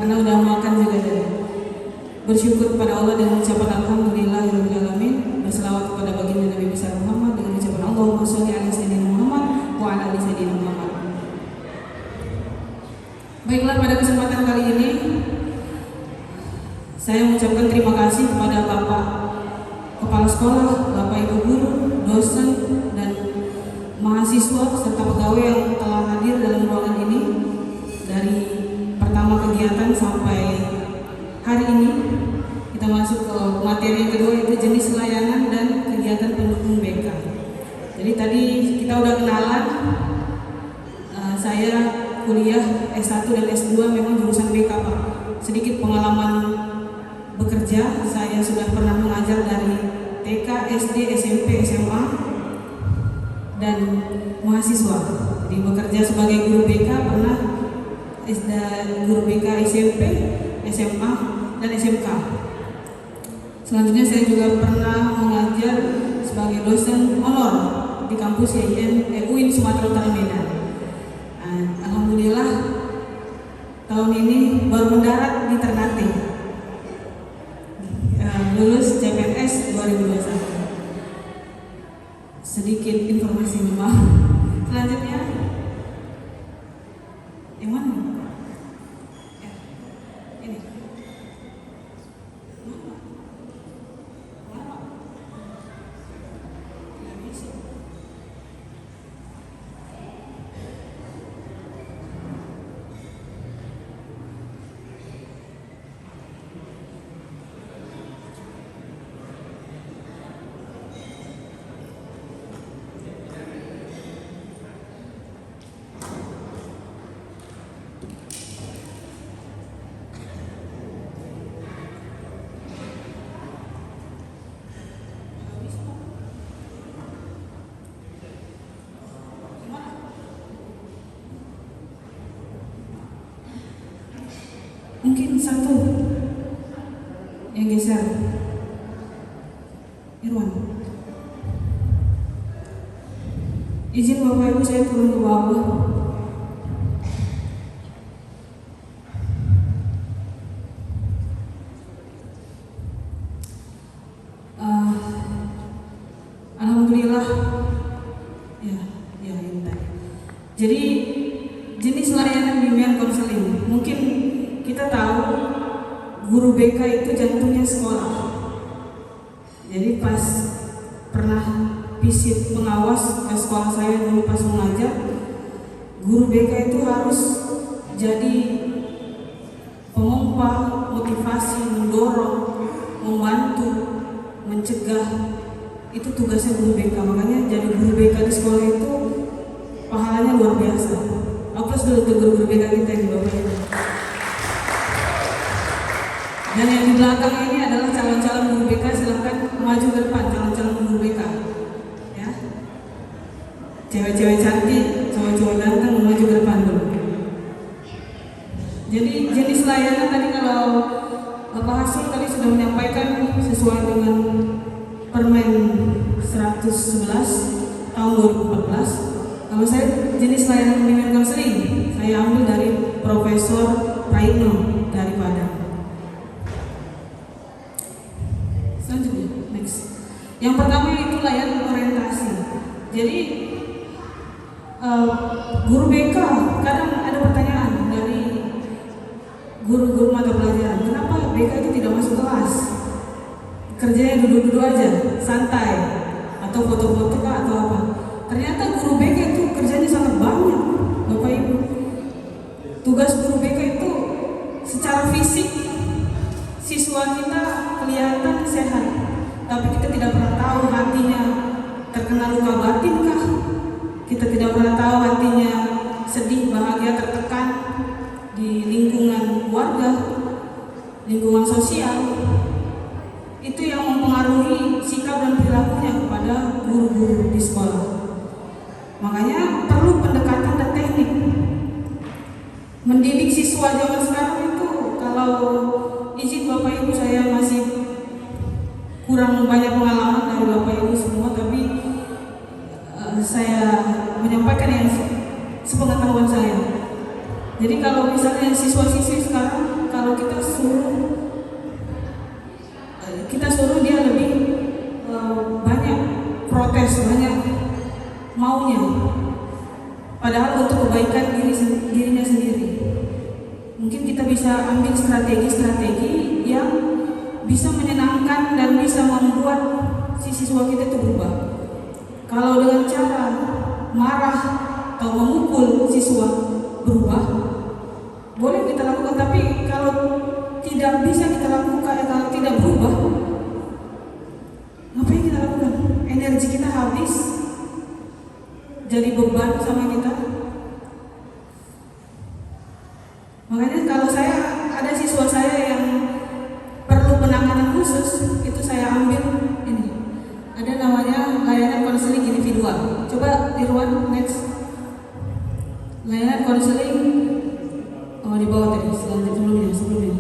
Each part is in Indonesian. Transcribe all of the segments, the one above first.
karena udah makan juga tadi. Bersyukur kepada Allah dengan ucapan alhamdulillahirabbil alamin. Berselawat kepada baginda Nabi besar Muhammad dengan ucapan Allahumma sholli ala sayyidina Muhammad wa ala ali sayyidina Muhammad. Baiklah, pada kesempatan kali ini saya mengucapkan terima kasih kepada Bapak Kepala Sekolah, Bapak Ibu Guru, dosen, dan mahasiswa serta pegawai yang telah hadir dalam ruangan ini dari pertama kegiatan sampai hari ini. Kita masuk ke materi yang kedua, yaitu jenis layanan dan kegiatan pendukung BK. Jadi tadi kita udah kenalan, saya kuliah S1 dan S2 memang jurusan BK Pak. Sedikit pengalaman bekerja, saya sudah pernah mengajar dari TK, SD, SMP, SMA, dan mahasiswa. Jadi bekerja sebagai guru BK pernah, guru BK SMP, SMA, dan SMK. Selanjutnya saya juga pernah mengajar sebagai dosen honor di kampus UIN Sumatera Utara Medan. Alhamdulillah tahun ini baru mendarat di Ternate, lulus CPNS 2021. Sedikit informasi maaf. Selanjutnya yang mana? Ini. Mungkin satu yang geser, Irwan. Izin Bapak Ibu saya turun ke bawah. Alhamdulillah ya ini tadi. Jadi jenis layanan bimbingan konseling, mungkin kita tahu guru BK itu jantungnya sekolah. Jadi pas pernah visit pengawas ke sekolah saya dulu pas mengajar, guru BK itu harus jadi pemompa, motivasi, mendorong, membantu, mencegah. Itu tugasnya guru BK. Makanya jadi guru BK di sekolah itu pahalanya luar biasa. Aplaus dulu untuk guru-guru BK kita di Bapak Ibu. Dan yang di belakang ini adalah calon-calon guru BK, silakan maju ke depan calon-calon guru BK. Ya. Cewek-cewek cantik, cowok-cowok ganteng maju ke depan dulu. Jadi jenis layanan tadi kalau Bapak Hasil tadi sudah menyampaikan sesuai dengan Permen 111 tahun 2014. Kalau saya jenis layanan bimbingan konseling, saya ambil dari Profesor Praitno dari Padang. Selanjutnya, next. Yang pertama itu layanan orientasi. Jadi guru BK kadang ada pertanyaan dari guru-guru mata pelajaran, kenapa BK itu tidak masuk kelas? Kerjanya duduk-duduk aja, santai, atau foto-foto kah atau apa? Ternyata guru BK itu kerjanya sangat banyak, Bapak Ibu. Tugas guru BK itu secara fisik siswa kita kelihatan sehat, tapi kita tidak pernah tahu hatinya terkena luka batin kah? Kita tidak pernah tahu hatinya sedih, bahagia, tertekan di lingkungan keluarga, lingkungan sosial. Itu yang mempengaruhi sikap dan perilakunya kepada guru-guru di sekolah. Makanya perlu pendekatan dan teknik. Mendidik siswa zaman sekarang itu, kalau izin Bapak Ibu, saya masih kurang banyak pengalaman dari Bapak Ibu semua, tapi saya menyampaikan yang sepengetahuan saya. Jadi kalau misalnya siswa-siswi sekarang kalau stres, banyak maunya, padahal untuk kebaikan dirinya sendiri. Mungkin kita bisa ambil strategi-strategi yang bisa menyenangkan dan bisa membuat si siswa kita itu berubah. Kalau dengan cara marah atau memukul siswa berubah, boleh kita lakukan. Tapi kalau tidak bisa kita lakukan, kalau tidak berubah, ngapain kita lakukan? Energi kita habis, jadi beban sama kita. Makanya kalau saya ada siswa saya yang perlu penanganan khusus, itu saya ambil ini. Ada namanya layanan konseling individual. Coba Irwan next. Layanan konseling di bawah tadi, sebelumnya.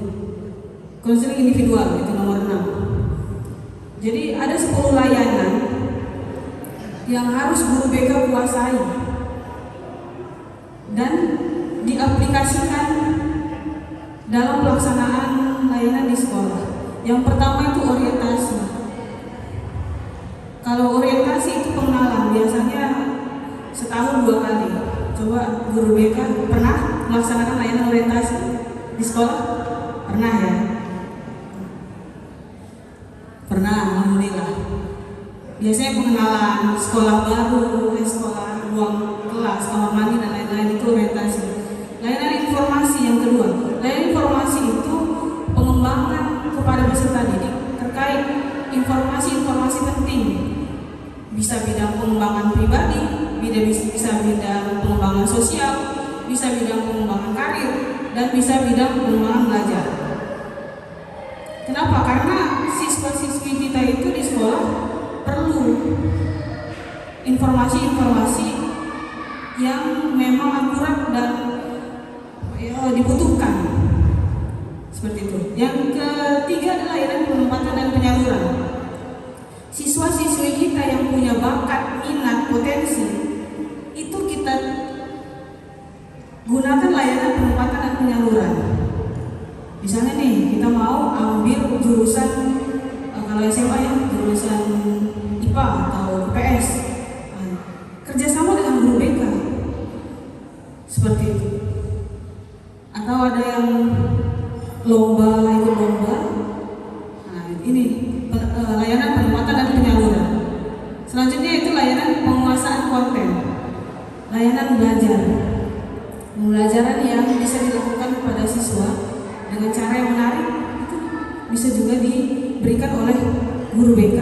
Konseling individual itu nomor 6. Jadi ada 10 layanan yang harus guru BK kuasai dan diaplikasikan dalam pelaksanaan layanan di sekolah. Yang pertama itu orientasi. Kalau orientasi itu pengenalan, biasanya setahun 2 kali. Coba guru BK pernah melaksanakan layanan orientasi di sekolah? Pernah ya? Pernah, alhamdulillah. Biasanya pengenalan sekolah baru, sekolah ruang kelas, kamar mandi dan lain-lain itu orientasi. Layanan informasi yang kedua. Layanan informasi itu pengembangan kepada peserta didik terkait informasi-informasi penting. Bisa bidang pengembangan pribadi, bisa bidang pengembangan sosial, bisa bidang pengembangan karir, dan bisa bidang pengembangan belajar. Kenapa? Karena siswa-siswi kita itu di sekolah perlu informasi-informasi yang memang akurat dan dibutuhkan. Seperti itu. Yang ketiga adalah layanan penempatan dan penyaluran. Siswa-siswi kita yang punya bakat, minat, potensi, itu kita gunakan layanan penempatan dan penyaluran. Misalnya nih, kita mau ambil jurusan kalau SMA ya, jurusan IPA atau IPS, kerjasama dengan guru BK, seperti itu. Atau ada yang ikut lomba. Nah, ini layanan penempatan dan penyaluran. Selanjutnya itu layanan penguasaan konten, layanan belajar. Pembelajaran yang bisa dilakukan kepada siswa dengan cara yang menarik itu bisa juga diberikan oleh guru BK.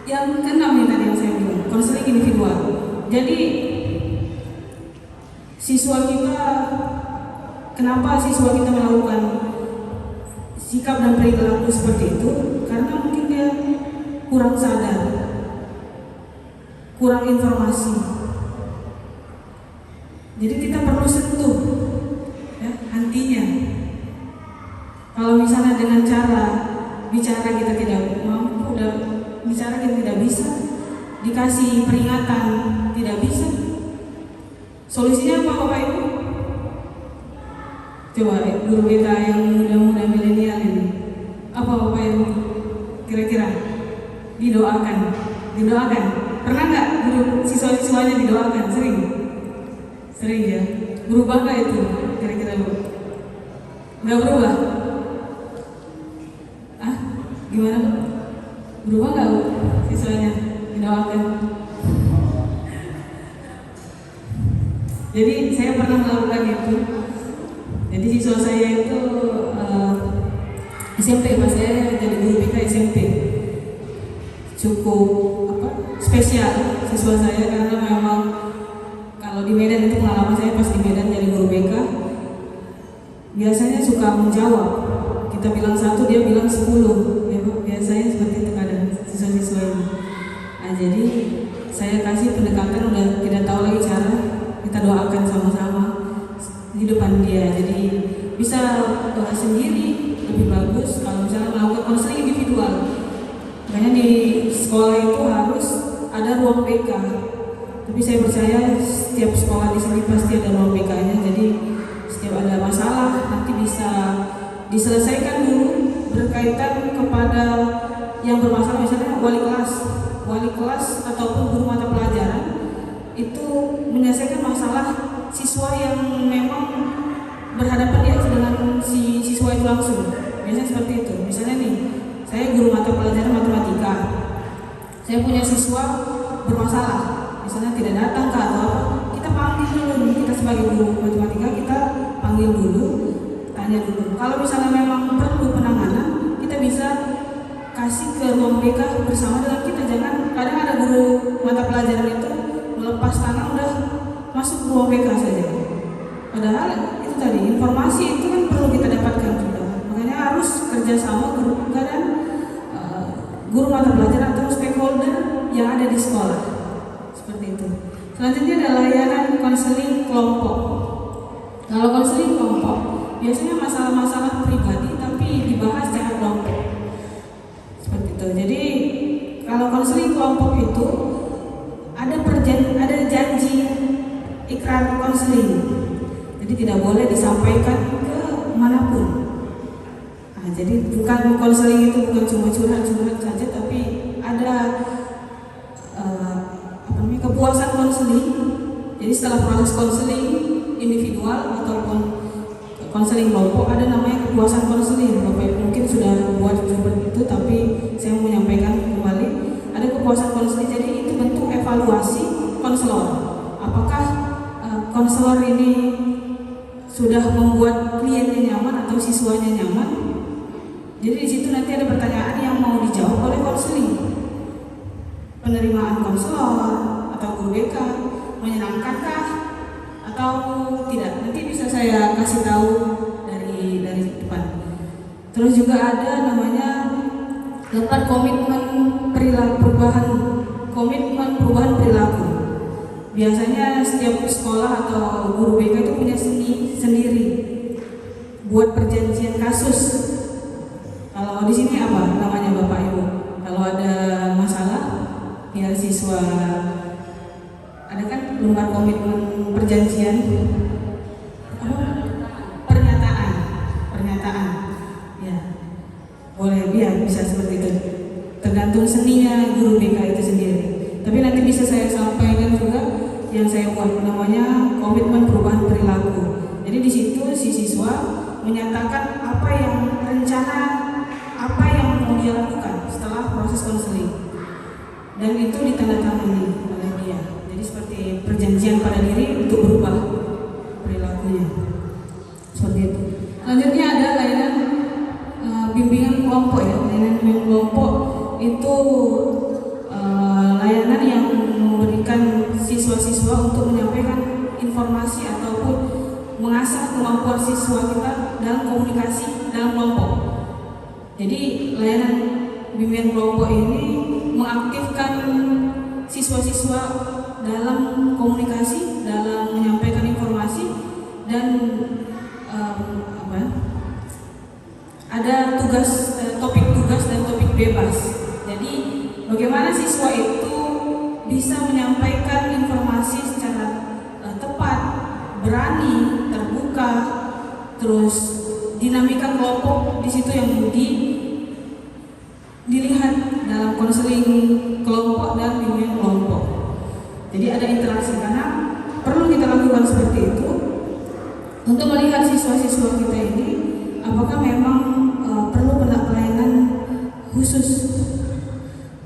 Yang keenam ini tadi yang saya bilang, konseling individual. Jadi siswa kita, kenapa siswa kita melakukan sikap dan perilaku seperti itu? Karena mungkin dia kurang sadar, kurang informasi. Jadi kita perlu sentuh ya, hatinya. Kalau misalnya dengan cara bicara kita tidak mampu, dan bicara kita tidak bisa, dikasih peringatan tidak bisa, solusinya apa Bapak Ibu? Coba guru kita yang muda-muda milenial ini, apa Bapak Ibu kira-kira? Didoakan. Pernah nggak guru siswa-siswanya didoakan? Sering ya. Berubah nggak itu kira-kira Bu? Nggak berubah? Gimana Bu? Berubah nggak Bu siswanya didoakan? Jadi saya pernah melakukan itu. Jadi siswa saya itu SMP, pas saya jadi guru BK SMP, cukup spesial siswa saya, karena memang kalau di Medan itu pengalaman saya pas di Medan jadi guru BK, biasanya suka menjawab. Kita bilang 1, dia bilang 10, ya Bu, biasanya seperti itu kadang siswa-siswa ini. Nah, jadi saya kasih pendekatan, udah tidak tahu lagi cara, kita doakan sama-sama di depan dia. Jadi bisa sendiri lebih bagus kalau misalnya melakukan konseling individual. Makanya di sekolah itu harus ada ruang BK. Tapi saya percaya setiap sekolah di sini pasti ada ruang BK-nya. Jadi setiap ada masalah nanti bisa diselesaikan dulu berkaitan kepada yang bermasalah, misalnya wali kelas wali kelas ataupun guru mata pelajaran itu menyelesaikan masalah siswa yang memang berhadapan dia dengan si siswa itu langsung. Biasanya seperti itu. Misalnya nih, saya guru mata pelajaran matematika, saya punya siswa bermasalah, misalnya tidak datang ke atau apa, kita panggil dulu nih, kita sebagai guru matematika kita panggil dulu, tanya dulu. Kalau misalnya memang perlu penanganan, kita bisa kasih ke ruang BK bersama dengan kita. Jangan, kadang ada guru mata pelajaran itu melepas tangan udah masuk ruang BK saja. Padahal itu tadi, informasi itu kan perlu kita dapatkan juga. Makanya harus kerjasama guru BK dan guru mata pelajaran atau stakeholder yang ada di sekolah. Seperti itu. Selanjutnya ada layanan konseling kelompok. Kalau konseling kelompok biasanya masalah-masalah pribadi tapi dibahas secara kelompok. Seperti itu. Jadi kalau konseling kelompok itu ada janji ikrar konseling. Jadi tidak boleh disampaikan ke manapun. Nah, jadi bukan konseling itu bukan cuma curhat-curhat saja, tapi ada kepuasan konseling. Jadi setelah proses konseling individual ataupun konseling kelompok ada namanya kepuasan konseling. Bapak Ibu mungkin sudah buat seperti itu, tapi saya mau menyampaikan kembali ada kepuasan konseling. Jadi itu bentuk evaluasi konselor. Apakah konselor ini sudah membuat kliennya nyaman atau siswanya nyaman? Jadi di situ nanti ada pertanyaan yang mau dijawab oleh konseling. Penerimaan konselor atau guru BK menyenangkankah atau tidak? Nanti bisa saya kasih tahu dari depan. Terus juga ada namanya lepas komitmen perubahan perilaku. Biasanya setiap sekolah atau guru BK itu punya seni sendiri buat perjanjian kasus. Kalau di sini apa namanya Bapak Ibu? Kalau ada masalah, ya siswa ada kan lembar komitmen perjanjian, pernyataan, ya boleh biar bisa seperti itu. Tergantung seninya guru BK itu sendiri. Tapi nanti bisa saya sampaikan juga yang saya buat namanya komitmen perubahan perilaku. Jadi di situ si siswa menyatakan apa yang mau dia lakukan setelah proses konseling, dan itu ditandatangani oleh dia. Jadi seperti perjanjian pada diri untuk berubah perilakunya. Seperti itu. Selanjutnya ada layanan bimbingan kelompok ya. Layanan bimbingan kelompok itu layanan yang memberikan siswa-siswa untuk menyampaikan informasi ataupun mengasah kemampuan siswa kita dalam komunikasi dalam kelompok. Jadi layanan bimbingan kelompok ini mengaktifkan siswa-siswa dalam komunikasi, dalam menyampaikan informasi, dan ada topik tugas dan topik bebas. Jadi bagaimana siswa itu bisa menyampaikan informasi secara tepat, berani, terbuka, terus dinamika kelompok di situ yang dilihat dalam konseling kelompok dan bimbingan kelompok. Jadi ada interaksi, karena perlu kita lakukan seperti itu untuk melihat siswa-siswa kita ini apakah memang perlu pelayanan khusus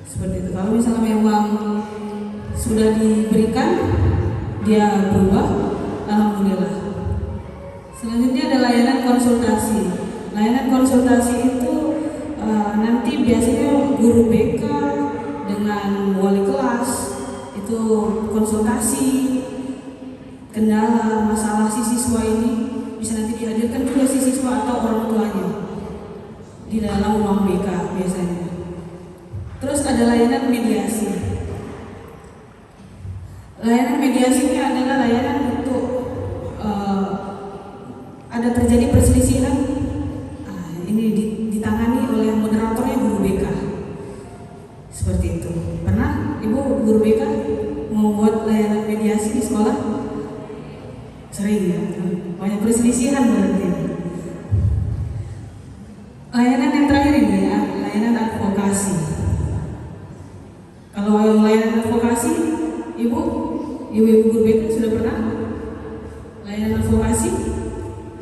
seperti itu. Kalau misalnya memang sudah diberikan, dia berubah, alhamdulillah. Selanjutnya ada layanan konsultasi. Layanan konsultasi itu nanti biasanya guru BK dengan wali kelas itu konsultasi kendala masalah si siswa ini, bisa nanti dihadirkan juga si siswa atau orang tuanya di dalam ruang BK biasanya. Terus ada layanan mediasi. Layanan mediasi ini adalah layanan untuk ada terjadi perselisihan, ini ditangani oleh moderatornya guru BK. Seperti itu. Pernah Ibu guru BK membuat layanan mediasi di sekolah? Sering ya, banyak perselisihan berarti. Layanan yang terakhir ini ya, layanan advokasi. Kalau yang layanan advokasi, ibu-ibu guru BK sudah pernah layanan advokasi?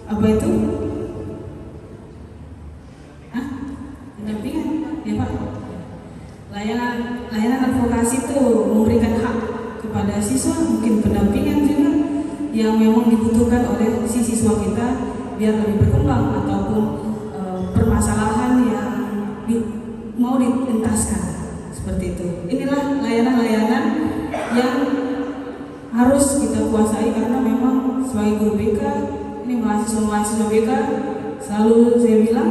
Apa itu? Hah? Pendampingan? Ya Pak. Layanan advokasi itu memberikan hak kepada siswa, mungkin pendampingan juga yang memang dibutuhkan oleh si siswa kita biar lebih berkembang ataupun permasalahan yang mau dientaskan seperti itu. Inilah layanan-layanan yang harus kita kuasai karena memang sebagai guru BK, ini mahasiswa BK selalu saya bilang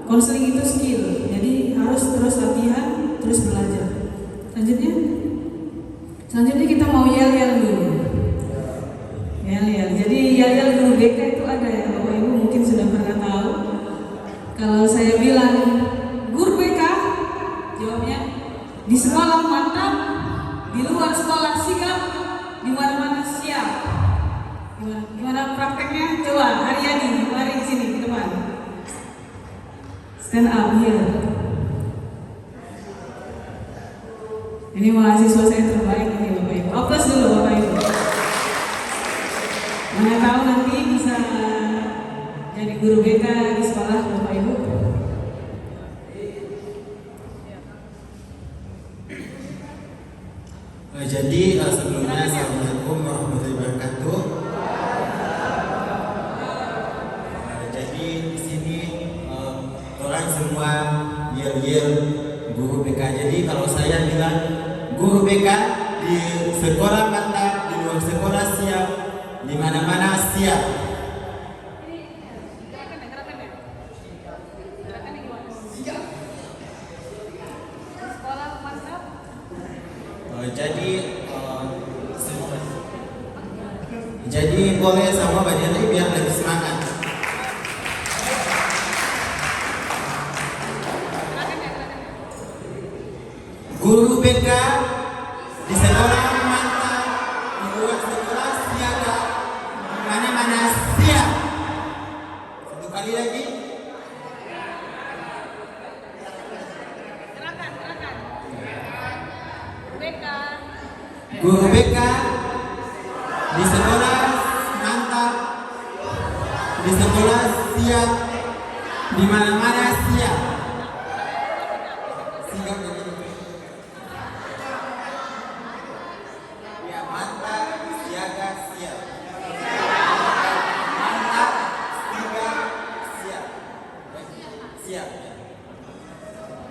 konseling itu skill, jadi harus terus latihan, terus belajar. Selanjutnya kita mau yel-yel dulu. Yel-yel. Jadi yel-yel guru BK itu ada ya Bapak Ibu mungkin sudah pernah tahu. Kalau saya bilang guru BK, jawabnya di sekolah mantap, di luar sekolah sigap, di mana-mana siap. Gimana prakteknya? Coba Haryani, mari di sini ke depan. Stand up here. Ini mahasiswa saya terbaik ini Bapak Ibu. Aplaus dulu Bapak Ibu. Mana tahu nanti bisa jadi guru BK di sekolah Bapak Ibu. Jadi sebelumnya Assalamualaikum warahmatullahi wabarakatuh. Jadi di sini orang semua yel-yel guru BK. Jadi kalau saya bilang guru BK di sekolah mantap, di luar sekolah siap, di mana-mana siap. Jadi boleh sama Mbak Deli biar lebih semangat. Guru BK di sekolah mantap, di luar sekolah siaga, mana-mana siap. Satu kali lagi. Guru BK di sekolah mantap, di sekolah siap, di mana-mana siap. Siap ya, mantap, siaga, siap. Mantap, siaga, siap. Siap.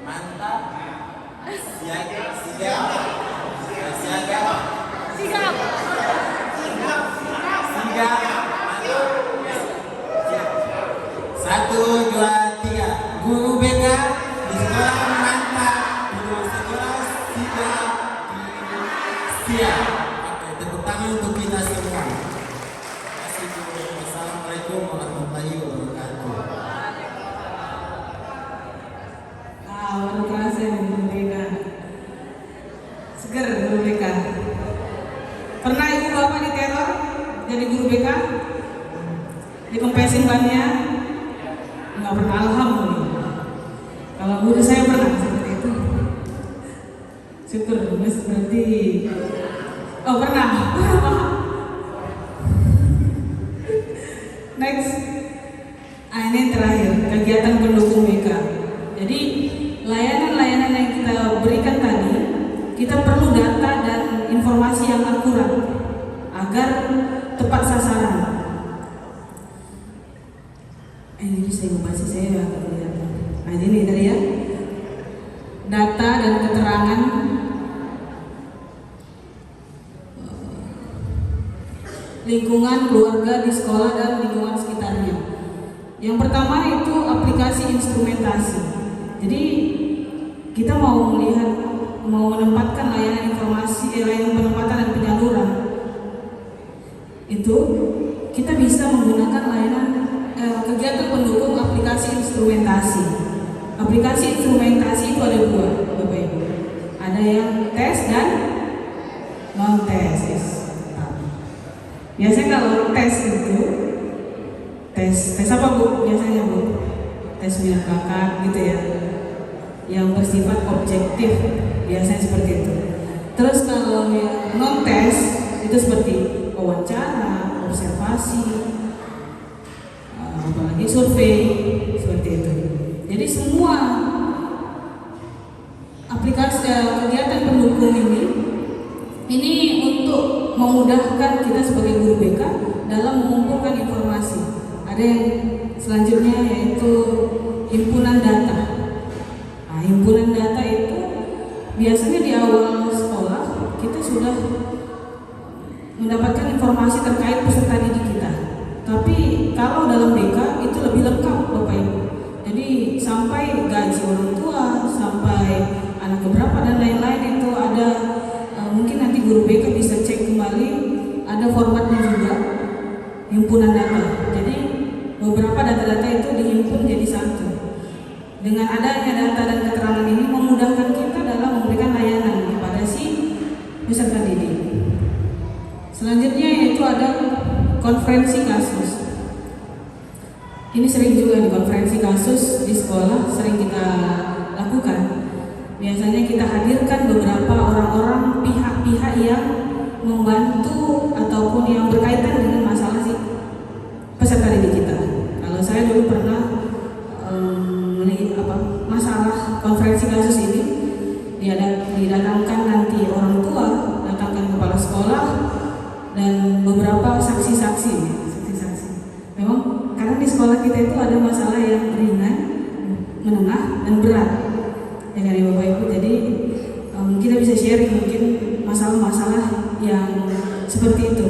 Mantap, siaga, siap. Siaga. Siap. Satu, dua, tiga. Guru BK di sekolah mantap, di luar sekolah siap. Siap. Oke, tepuk tangan untuk kita semua. Assalamualaikum warahmatullahi wabarakatuh. Baru kerasa nih guru BK. Seger guru BK. Pernah ibu bapak diteror jadi guru BK? Dikempesin bannya? Enggak pernah, alhamdulillah. Kalau guru saya pernah seperti itu. Syukur, berarti. Oh pernah. Next. Ini terakhir kegiatan pendukung BK. Jadi layanan-layanan yang kita berikan tadi, kita perlu data dan informasi yang akurat agar tepat sasaran. Ini bisa membaca saya agak kelihatan. Nah ini tadi ya, data dan keterangan lingkungan keluarga di sekolah dan lingkungan sekitarnya. Yang pertama itu aplikasi instrumentasi. Jadi kita mau menempatkan layanan informasi, layanan penempatan dan penyaluran itu kita bisa menggunakan layanan kegiatan pendukung aplikasi instrumentasi. Aplikasi instrumentasi itu ada dua, Bapak Ibu. Ada yang tes dan non tes. Biasanya kalau tes itu tes apa Bu? Biasanya Bu? Tes minat bakat gitu ya, yang bersifat objektif biasanya seperti itu. Terus kalau yang non tes itu seperti wawancara, observasi, apalagi survei seperti itu. Jadi semua aplikasi kegiatan pendukung ini untuk memudahkan kita sebagai guru BK dalam mengumpulkan informasi. Ada yang selanjutnya yaitu himpunan data. Nah, himpunan data itu biasanya di awal sekolah kita sudah mendapatkan informasi terkait peserta didik kita. Tapi kalau dalam BK itu lebih lengkap Bapak Ibu. Jadi sampai gaji orang tua, sampai anak keberapa dan lain-lain itu ada, mungkin nanti guru BK bisa cek kembali, ada formatnya juga, himpunan data. Jadi beberapa data-data itu dihimpun jadi satu. Dengan adanya data dan keterangan ini memudahkan kita dalam memberikan layanan kepada si peserta didik. Selanjutnya yaitu ada konferensi kasus. Ini sering juga di konferensi kasus di sekolah sering kita lakukan. Biasanya kita hadirkan beberapa orang-orang pihak-pihak yang membantu ataupun yang berkaitan dengan masalah si peserta didik kita. Kalau saya dulu pernah masalah konferensi kasus ini didatangkan nanti orang tua, datangkan kepala sekolah dan beberapa saksi-saksi. Memang karena di sekolah kita itu ada masalah yang ringan, menengah, dan berat, ya kan ya Bapak Ibu. Jadi kita bisa sharing mungkin masalah-masalah yang seperti itu,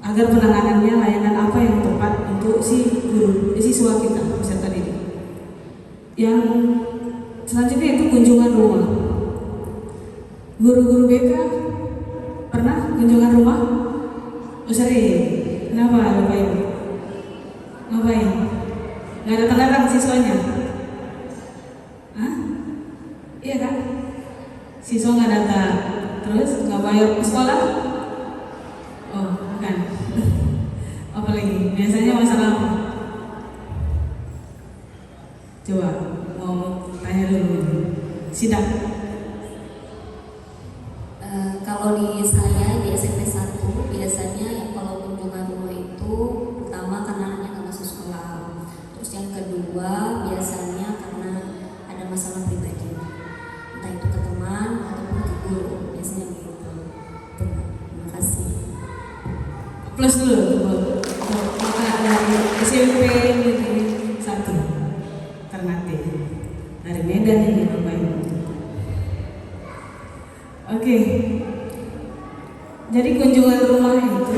agar penanganannya layanan apa yang tepat untuk si guru, siswa kita, peserta didik. Yang selanjutnya itu kunjungan rumah. Guru-guru BK pernah kunjungan rumah? Sering. Kenapa Bapak Ibu? Ngapain? Gak datang-datang siswanya? Hah? Iya kan? Siswa gak datang, terus gak bayar ke sekolah? Oh, bukan. Apalagi? Biasanya masalah apa? Coba, mau tanya dulu. Sidang. Kalau di saya di SMP 1 biasanya kalau kunjungan rumah itu pertama karena anaknya nggak masuk sekolah, terus yang kedua biasanya karena ada masalah pribadi, entah itu ke teman ataupun ke guru, biasanya begitu. Terima kasih. Plus dulu, maka dari SMP Negeri 1 Ternate dari Medan ini Bapak Ibu. Oke. Jadi kunjungan rumah itu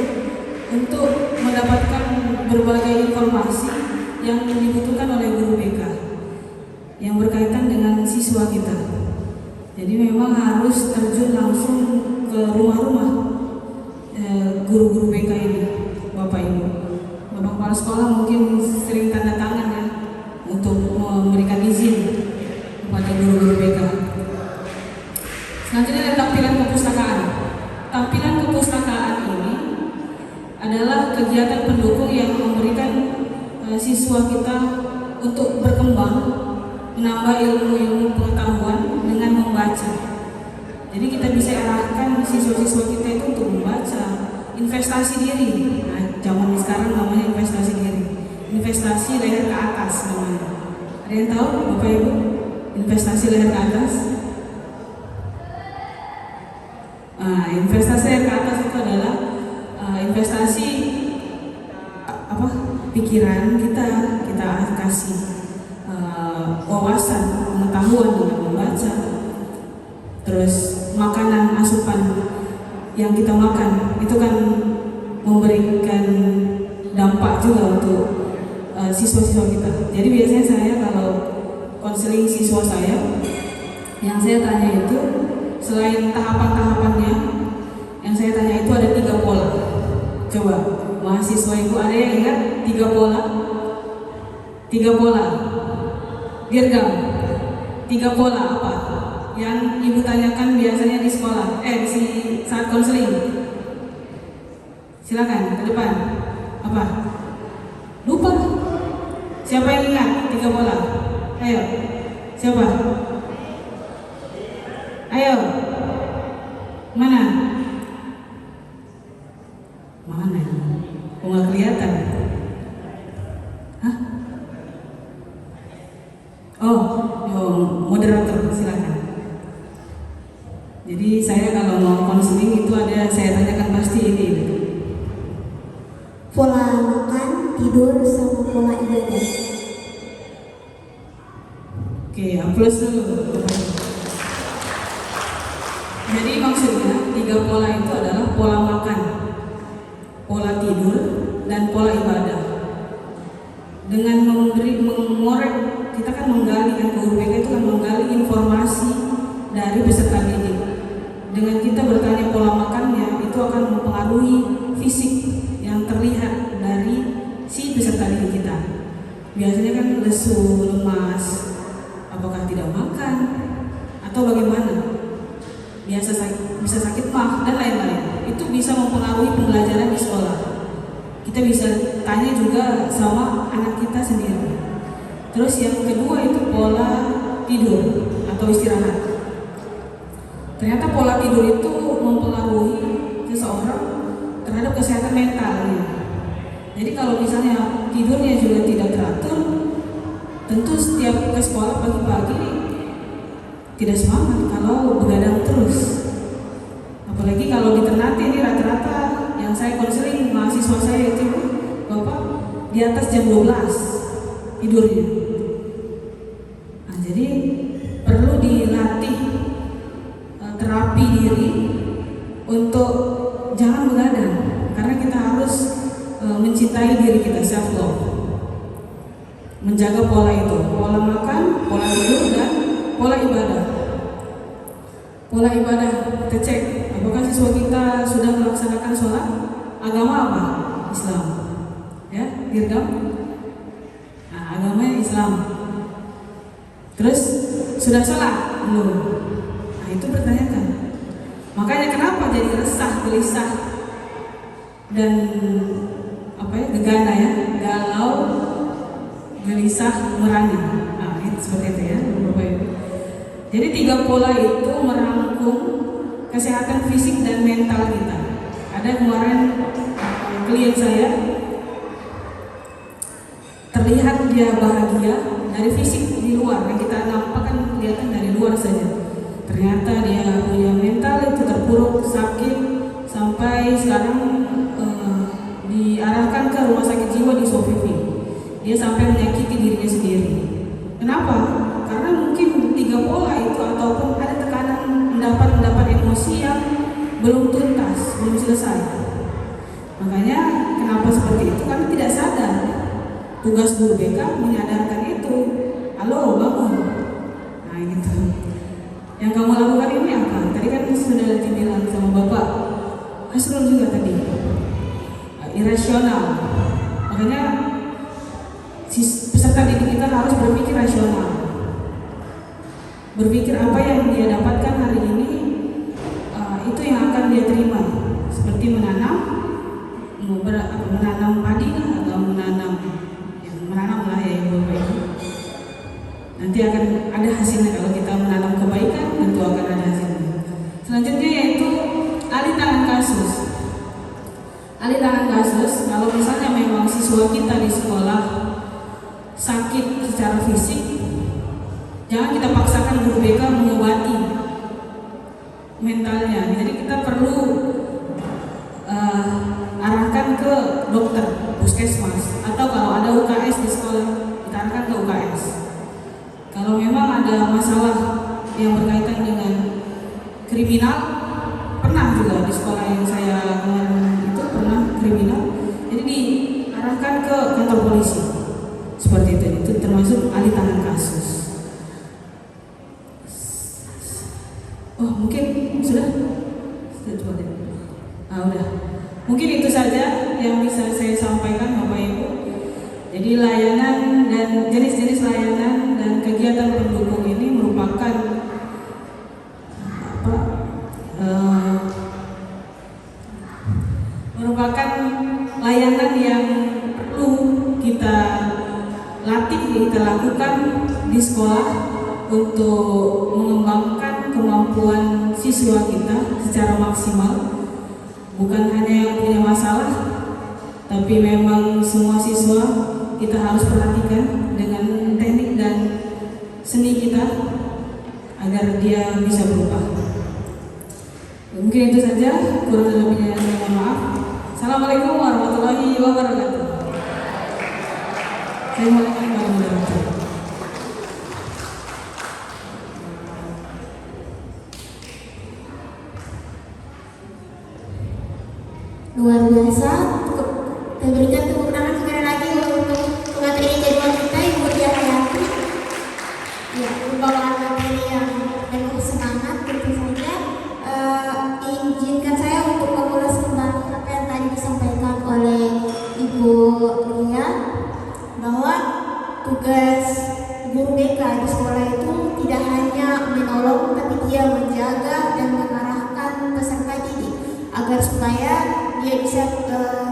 untuk mendapatkan berbagai informasi yang dibutuhkan oleh guru BK yang berkaitan dengan siswa kita. Jadi memang harus terjun langsung ke rumah-rumah guru-guru BK ini, Bapak Ibu. Bapak kepala sekolah mungkin sering tanda tangan ya untuk memberikan izin kepada guru-guru BK. Selanjutnya ada tampilan kepustakaan. Tampilan kepustakaan ini adalah kegiatan pendukung yang memberikan siswa kita untuk berkembang, menambah ilmu-ilmu pengetahuan dengan membaca. Jadi kita bisa arahkan siswa-siswa kita itu untuk membaca, investasi diri. Nah, zaman sekarang namanya investasi diri. Investasi leher ke atas namanya. Ada yang tahu Bapak Ibu? Investasi leher ke atas? Investasi yang ke atas itu adalah investasi pikiran kita kasih wawasan, pengetahuan dengan membaca, terus makanan asupan yang kita makan itu kan memberikan dampak juga untuk siswa-siswa kita. Jadi biasanya saya kalau konseling siswa saya, yang saya tanya itu selain tahapan-tahapannya, yang saya tanya itu ada 3 pola. Coba mahasiswa ibu ada yang ingat 3 pola? 3 pola. Dirgam. 3 pola apa? Yang ibu tanyakan biasanya di sekolah, di saat konseling. Silakan ke depan. Apa? Lupa. Siapa yang ingat 3 pola? Ayo. Siapa? Ayo. Mana? Mana? Kok nggak kelihatan? Hah? Oh, moderator silakan. Jadi saya kalau mau konseling itu ada saya tanyakan pasti ini. Pola makan, tidur, sama pola ibadah. Oke, aplaus dulu. Jadi maksudnya 3 pola itu adalah pola makan, pola tidur, dan pola ibadah. Dengan mengorek, kita kan menggali kan, guru BK itu kan menggali informasi dari peserta didik. Dengan kita bertanya pola makannya, itu akan mempengaruhi fisik yang terlihat dari si peserta didik kita. Biasanya kan lesu, lemas, apakah tidak makan atau bagaimana? Bisa sakit mah dan lain-lain. Itu bisa mempengaruhi pembelajaran di sekolah. Kita bisa tanya juga sama anak kita sendiri. Terus yang kedua itu pola tidur atau istirahat. Ternyata pola tidur itu mempengaruhi seseorang terhadap kesehatan mentalnya. Jadi kalau misalnya tidurnya juga tidak teratur, tentu setiap ke sekolah pagi-pagi tidak semangat kalau begadang terus. Apalagi kalau di Ternate ini rata-rata yang saya konseling mahasiswa saya itu Bapak di atas jam 12 tidurnya. Nah, jadi perlu dilatih terapi diri untuk jangan begadang, karena kita harus mencintai diri kita, self love. Menjaga pola itu, pola makan, pola tidur, dan pola ibadah. Pola ibadah, kita cek apakah siswa kita sudah melaksanakan sholat. Agama apa? Islam. Ya, Dirgam. Nah, agamanya Islam. Terus sudah sholat? Belum. Nah, itu pertanyakan. Makanya kenapa jadi resah, gelisah, dan gegana ya, galau, gelisah, merana. Nah, itu seperti itu ya, Bapak Ibu. Jadi 3 pola itu merangkum kesehatan fisik dan mental kita. Ada kemarin klien saya terlihat dia bahagia dari fisik di luar, yang kita nampak kan kelihatan dari luar saja. Ternyata dia punya mental itu terpuruk, sakit, sampai sekarang diarahkan ke rumah sakit jiwa di Sofifi. Dia sampai menyakiti dirinya sendiri. Kenapa? Karena mungkin 3 pola itu ataupun ada tekanan mendapat emosi yang belum tuntas, belum selesai. Makanya kenapa seperti itu? Karena tidak sadar. Tugas guru BK menyadarkan itu. Halo, bangun. Nah, gitu. Yang kamu lakukan ini apa? Tadi kan sudah dibilang sama Bapak Hasrul juga tadi. Irasional. Makanya peserta didik kita harus berpikir rasional. Berpikir apa yang dia dapatkan hari ini, itu yang akan dia terima. Seperti menanam padi atau menanam lah ya Ibu Bapak. Nanti akan ada hasilnya. Kalau kita menanam kebaikan, tentu akan ada hasilnya. Selanjutnya yaitu alih tangan kasus. Alih tangan kasus, kalau misalnya memang siswa kita di sekolah sakit secara fisik, jangan kita paksakan guru BK mengobati mentalnya. Jadi kita perlu arahkan ke dokter, puskesmas, atau kalau ada UKS di sekolah, kita arahkan ke UKS. Kalau memang ada masalah yang berkaitan dengan kriminal, pernah juga di sekolah yang saya kemarin itu pernah kriminal, jadi diarahkan ke kantor polisi. Seperti itu termasuk alih tangan kasus. Oh, mungkin sudah coba deh. Udah. Mungkin itu saja yang bisa saya sampaikan Bapak Ibu. Jadi layanan dan jenis-jenis layanan dan kegiatan pendukung ini merupakan layanan yang perlu kita latih, kita lakukan di sekolah untuk mengembangkan kemampuan siswa kita secara maksimal. Bukan hanya yang punya masalah, tapi memang semua siswa kita harus perhatikan dengan teknik dan seni kita agar dia bisa berubah. Mungkin itu saja, kurang lebihnya saya mohon maaf. Assalamualaikum warahmatullahi wabarakatuh. Assalamualaikum warahmatullahi wabarakatuh. Luar biasa. Berikan tepuk tangan sekali lagi untuk materi kedua kita, Ibu Tia Hayati. Ya, pembawaan materi yang penuh semangat. Tentu saja izinkan saya untuk mengulas kembali apa yang tadi disampaikan oleh Ibu Ria, bahwa tugas guru BK di sekolah itu tidak hanya menolong, tapi dia menjaga dan mengarahkan peserta didik agar supaya dia bisa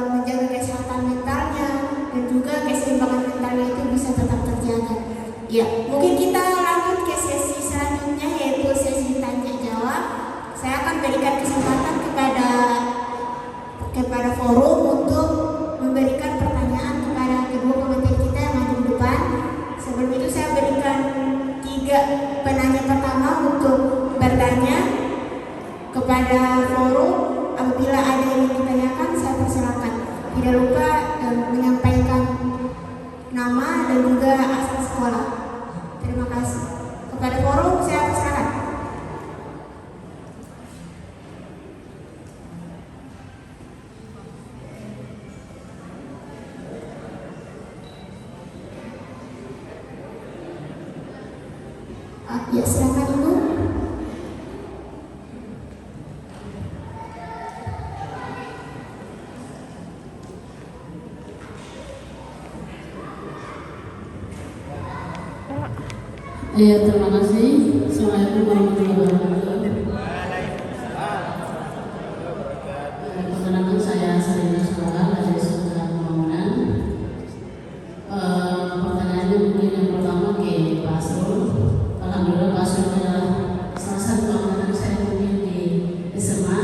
menjaga kesehatan mentalnya dan juga keseimbangan mentalnya itu bisa tetap terjaga. Ya, mungkin kita lanjut ke sesi selanjutnya, yaitu sesi tanya jawab. Saya akan berikan kesempatan kepada forum untuk memberikan pertanyaan kepada kedua pemateri kita yang ada di depan. Sebelum itu saya berikan 3 penanya pertama untuk bertanya kepada forum. Apabila ada yang ditanyakan, saya persilakan. Tidak lupa menyampaikan nama dan juga asal sekolah. Terima kasih. Kepada forum, saya persilakan. Ya, silakan Ibu. Ya, terima kasih. Assalamualaikum warahmatullahi wabarakatuh. Perkenalkan, saya Sarina Suara dari Sekolah Pembangunan. Pertanyaannya mungkin yang pertama ke Pak Asrul. Alhamdulillah Pak Asrul adalah salah satu angkatan saya mungkin di SMA.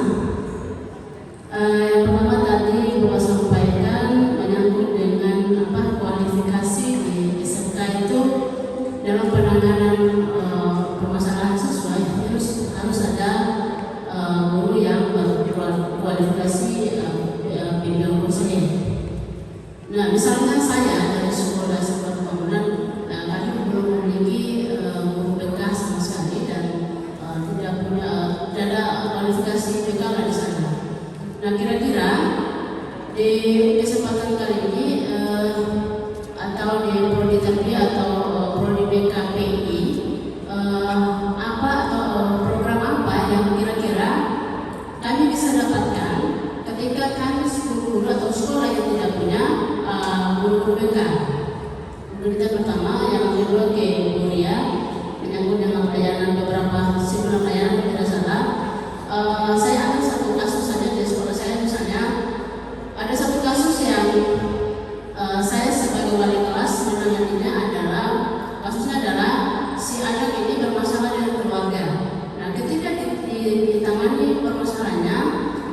Yang pertama tadi Bapak sampaikan menyangkut dengan kualifikasi di SMK itu dalam penanganan permasalahan siswa harus ada guru yang berkualifikasi bimbingan konseling. Nah, misalnya saya dari sekolah pembangunan, kami belum memiliki guru BK sama sekali dan tidak ada kualifikasi BK di sana. Nah, kira-kira di kesempatan kali ini atau di prodi tarbiyah atau prodi BKPI, apa atau program apa yang kira-kira kami bisa dapatkan ketika kami guru atau sekolah yang tidak punya guru BK. Berita pertama, yang kedua ke Buria menyangkut dengan pelayanan beberapa sebelum pelayanan tidak salah. Saya ambil satu kasus saja di sekolah saya, misalnya ada satu kasus yang saya sebagai wali kelas menanganinya adalah kasusnya adalah si anak ini bermasalah dengan keluarga. Nah, ketika ditangani permasalahannya,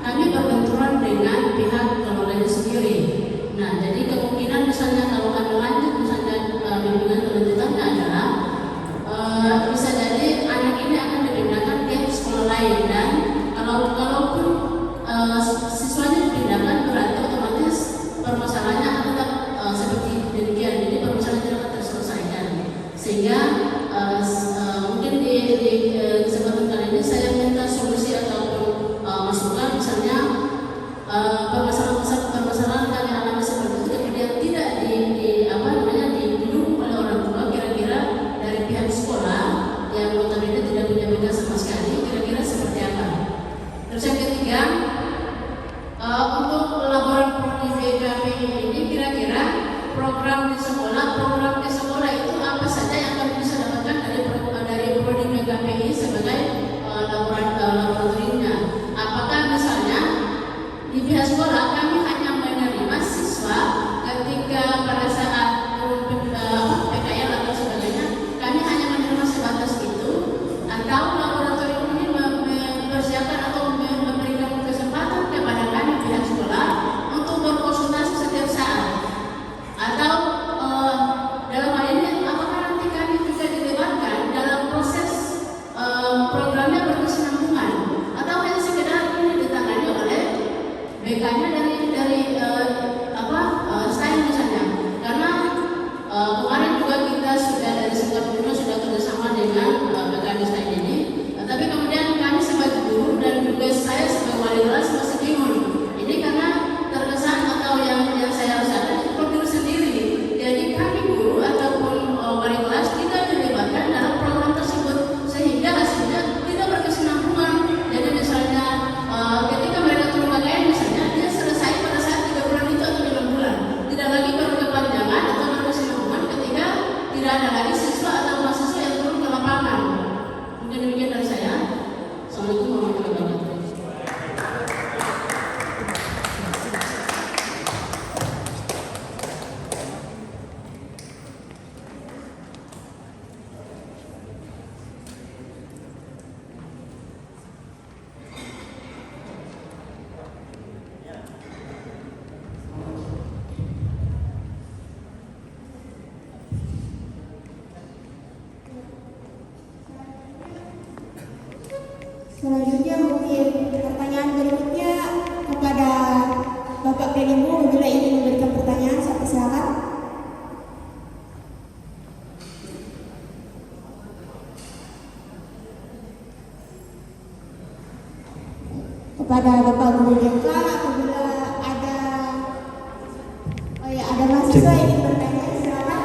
kami berbenturan dengan pihak keluarganya sendiri. Nah, jadi kemungkinan misalnya kalau kami lanjut misalnya bimbingan ada lagi siswa atau mahasiswa yang turun ke lapangan. Mungkin demikian dari saya. Assalamualaikum warahmatullahi wabarakatuh. Selanjutnya mungkin pertanyaan berikutnya kepada Bapak Prenimu, bila ingin memberikan pertanyaan, saya silakan. Kepada Bapak Guru BK, apabila ada mahasiswa yang ingin bertanya, silakan.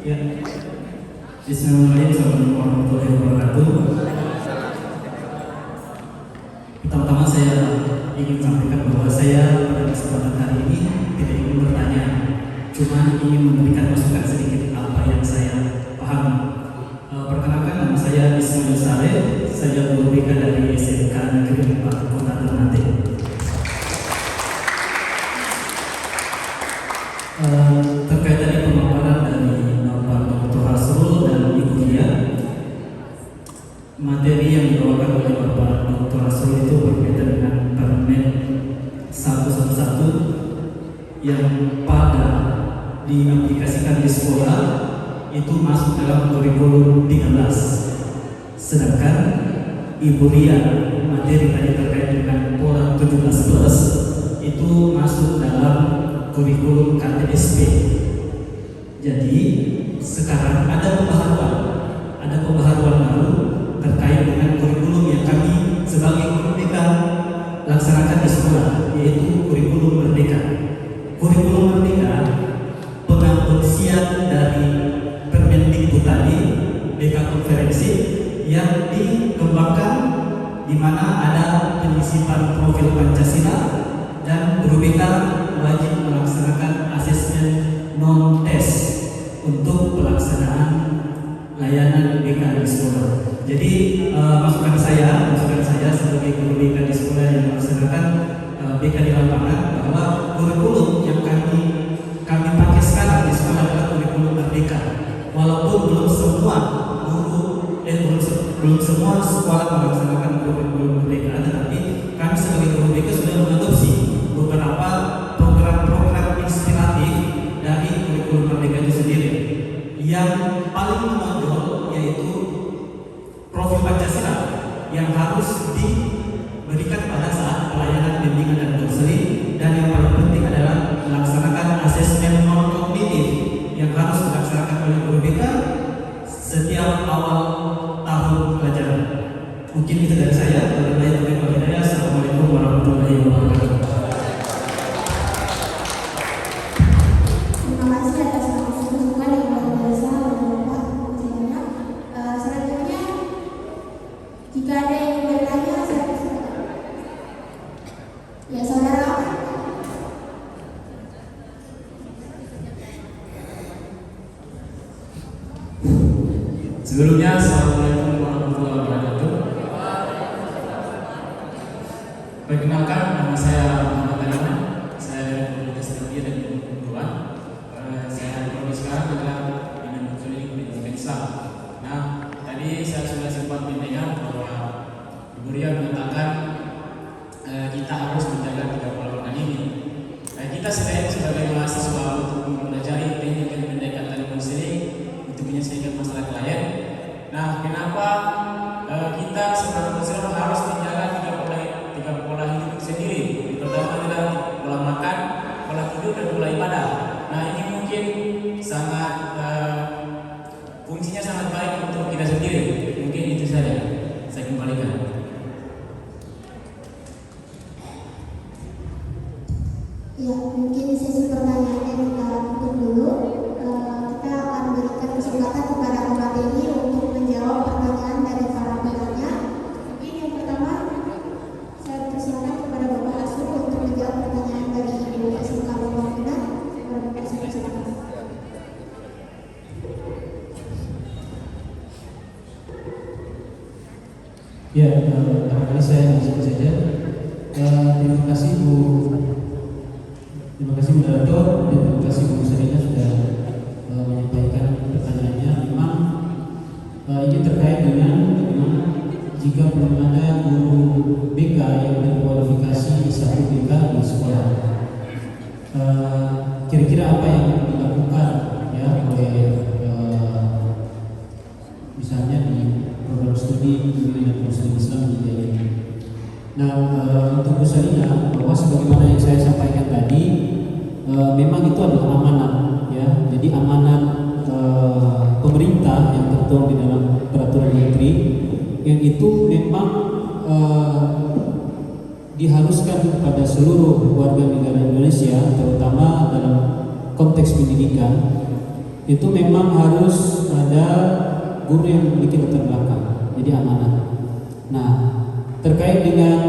Ya. Bismillahirrahmanirrahim. Warahmatullahi wabarakatuh. Pertama-tama saya ingin sampaikan bahwa saya pada kesempatan hari ini tidak ingin bertanya, cuma ingin memberikan masukan sedikit apa yang saya pahami. Perkenalkan, nama saya Ismail Saleh, saya guru BK dari SMK Negeri 4 Kota Ternate. Terkait dari pemaparan dari Bapak Dr. Hasrul dan Ibu Dia, materi yang dibawakan oleh Bapak Dr. Hasrul itu berkaitan dengan Permen 111 yang pada diaplikasikan di sekolah itu masuk dalam kurikulum 13. Sedangkan Ibu Ria, materi tadi terkait dengan pola 17+ itu masuk dalam kurikulum KTSP. Jadi sekarang ada pembaharuan baru terkait dengan kurikulum yang kami sebagai guru BK laksanakan di sekolah, yaitu kurikulum Merdeka. Kurikulum Merdeka pengadopsian dari Permendikbud tadi, BK konferensi yang dikembangkan di mana ada penyisipan profil Pancasila dan guru BK wajib melaksanakan asesmen non-tes untuk pelaksanaan layanan BK di sekolah. Jadi masukan saya sebagai guru BK di sekolah yang melaksanakan BK di lapangan, bahwa kurikulum yang kami pakai sekarang di sekolah adalah kurikulum Merdeka. Walaupun belum semua sekolah melaksanakan kurikulum Merdeka, tetapi kami sebagai guru BK sudah mengadopsi beberapa program inspiratif dari kurikulum Merdeka itu sendiri. Yang paling menonjol yaitu profil Pancasila yang harus diberikan pada saat pelayanan bimbingan dan konseling, dan yang paling penting adalah melaksanakan asesmen non kognitif yang harus dilaksanakan oleh guru BK setiap awal tahun pelajaran. Mungkin itu dari saya. Assalamualaikum warahmatullahi wabarakatuh. Terima kasih atas masukan yang luar biasa dari Bapak. Terima kasih banyak. Selanjutnya, jika ada yang ingin bertanya, saya persilakan. Ya, saudara. Sebelumnya, Assalamualaikum warahmatullahi wabarakatuh. Perkenalkan, nama saya Muhammad Aliman. Saya dari Fakultas Teologi dan Ilmu Pengetahuan. Saya prodi sekarang adalah dengan Konseling Pendidikan Islam. Nah, tadi saya sudah sempat mendengar bahwa Ibu Ria mengatakan kita harus menjaga 3 pola ini. Kita sebagai mahasiswa untuk mempelajari teknik dan pendekatan konseling untuk menyelesaikan masalah klien. Nah, kenapa kita sebagai konselor harus menjaga 3 pola hidup sendiri? Pertama adalah pola makan, pola tidur, dan pola ibadah. Nah, ini mungkin sangat fungsinya sangat baik untuk kita sendiri. Mungkin itu saja. Saya kembalikan. Ya, mungkin sesi pertanyaannya kita tutup dulu. Kita akan berikan kesempatan kepada Bapak Denny untuk menjawab pertanyaan dari para penanya. Mungkin yang pertama, saya persilakan kepada Bapak Hasrul untuk menjawab pertanyaan dari Ibu SMK Pembangunan. Ya, barangkali saya langsung saja. Terima kasih Bu, terima kasih moderator, dan terima kasih Bu Sarina sudah menyampaikan pertanyaannya. Memang ini terkait dengan bagaimana jika belum ada guru BK yang berkualifikasi S1 BK di sekolah. Kira-kira apa yang dilakukan ya oleh misalnya di program studi Bimbingan dan Konseling Islam di IAIN. Nah, untuk Bu Sarina, bahwa sebagaimana yang saya sampaikan tadi, memang itu adalah amanat ya. Jadi amanat pemerintah yang tertuang di dalam peraturan menteri, yang itu memang diharuskan kepada seluruh warga negara Indonesia, terutama dalam konteks pendidikan, itu memang harus ada guru yang memiliki latar belakang, jadi amanat. Nah, terkait dengan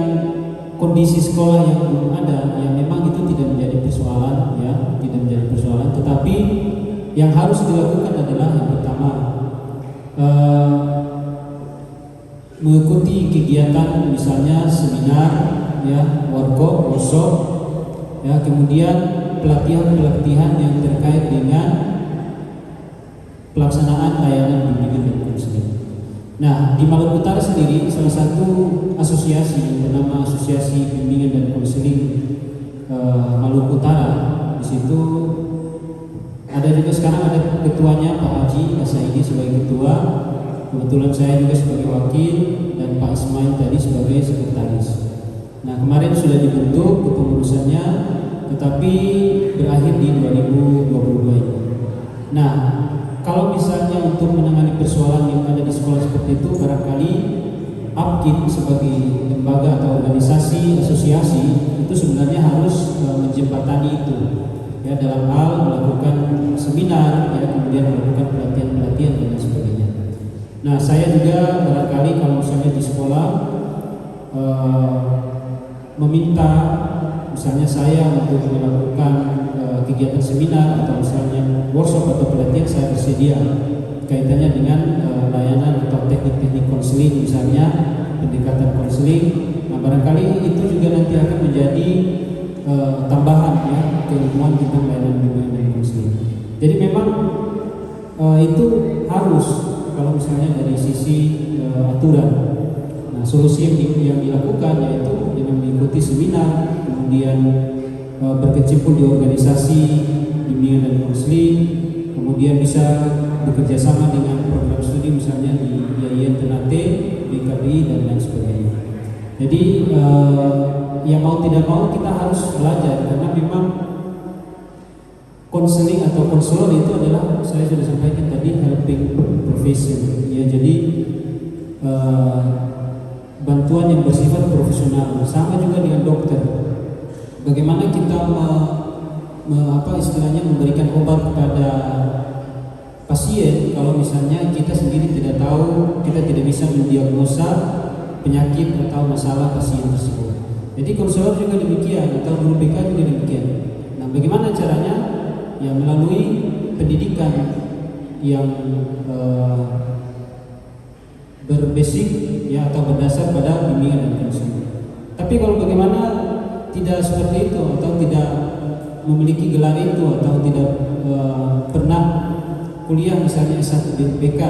kondisi sekolah yang belum ada, yang memang itu tidak menjadi persoalan, ya, tidak menjadi persoalan. Tetapi yang harus dilakukan adalah yang pertama, mengikuti kegiatan misalnya seminar, ya, workshop, ya, kemudian pelatihan yang terkait dengan pelaksanaan layanan bimbingan dan konseling. Nah, di Maluku Utara sendiri salah satu asosiasi bernama Asosiasi Bimbingan dan Konseling Maluku Utara. Di situ ada juga sekarang ada ketuanya Pak Haji Asaidi sebagai ketua, kebetulan saya juga sebagai wakil, dan Pak Ismail tadi sebagai sekretaris. Nah, kemarin sudah dibentuk kepengurusannya, tetapi berakhir di 2022 ini. Nah, kalau misalnya untuk menangani persoalan yang ada di sekolah seperti itu, barangkali APKIN sebagai lembaga atau organisasi asosiasi itu sebenarnya harus menjembatani itu, ya, dalam hal melakukan seminar, ya, kemudian melakukan pelatihan dan lain sebagainya. Nah, saya juga barangkali kalau misalnya di sekolah meminta misalnya saya untuk melakukan kegiatan seminar atau misalnya workshop atau pelatihan, saya bersedia kaitannya dengan layanan atau teknik-teknik konseling, misalnya pendekatan konseling. Nah, barangkali itu juga nanti akan menjadi tambahan, ya, keilmuan tentang layanan bimbingan dan konseling. Jadi memang itu harus kalau misalnya dari sisi aturan. Nah, solusi yang dilakukan yaitu dengan mengikuti seminar, kemudian berkecimpung di organisasi bimbingan dan konseling, kemudian bisa bekerja sama dengan program studi misalnya di IAIN Ternate, di KBI dan lain sebagainya. Jadi yang mau tidak mau kita harus belajar, karena memang konseling atau konselor itu adalah, saya sudah sampaikan tadi, helping profession, ya. Jadi bantuan yang bersifat profesional, sama juga dengan dokter. Bagaimana kita istilahnya memberikan obat kepada pasien kalau misalnya kita sendiri tidak tahu, kita tidak bisa mendiagnosa penyakit atau masalah pasien tersebut. Jadi konselor juga demikian, atau guru BK juga demikian. Nah, bagaimana caranya? Ya, melalui pendidikan yang berbasic, ya, atau berdasar pada bimbingan dan konseling. Tapi kalau bagaimana tidak seperti itu, atau tidak memiliki gelar itu, atau tidak pernah kuliah misalnya S1 BK,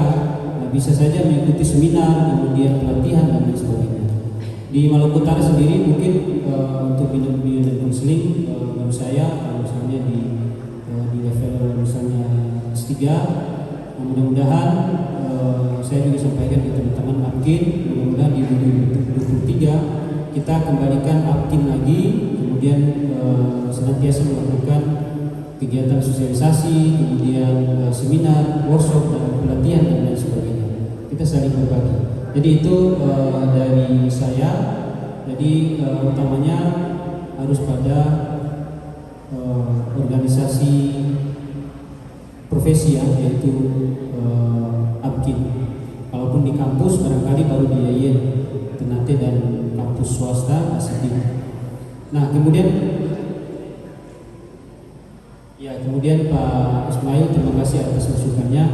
nah, bisa saja mengikuti seminar, kemudian pelatihan dan lain sebagainya. Di Maluku Utara sendiri mungkin untuk bimbingan dan konseling menurut saya kalau misalnya di level misalnya S3, mudah-mudahan saya juga sampaikan ke teman-teman APKIN, mudah-mudahan di 2023 kita kembalikan APKIN lagi, kemudian senantiasa melakukan kegiatan sosialisasi, kemudian seminar, workshop, dan pelatihan dan lain sebagainya. Kita saling berbagi. Jadi itu dari saya. Jadi utamanya harus pada organisasi profesi, ya, yaitu APKIN. Kalaupun di kampus barangkali baru di IAIN Ternate dan kampus swasta ASIDI. Nah, kemudian Pak Ismail, terima kasih atas masukannya.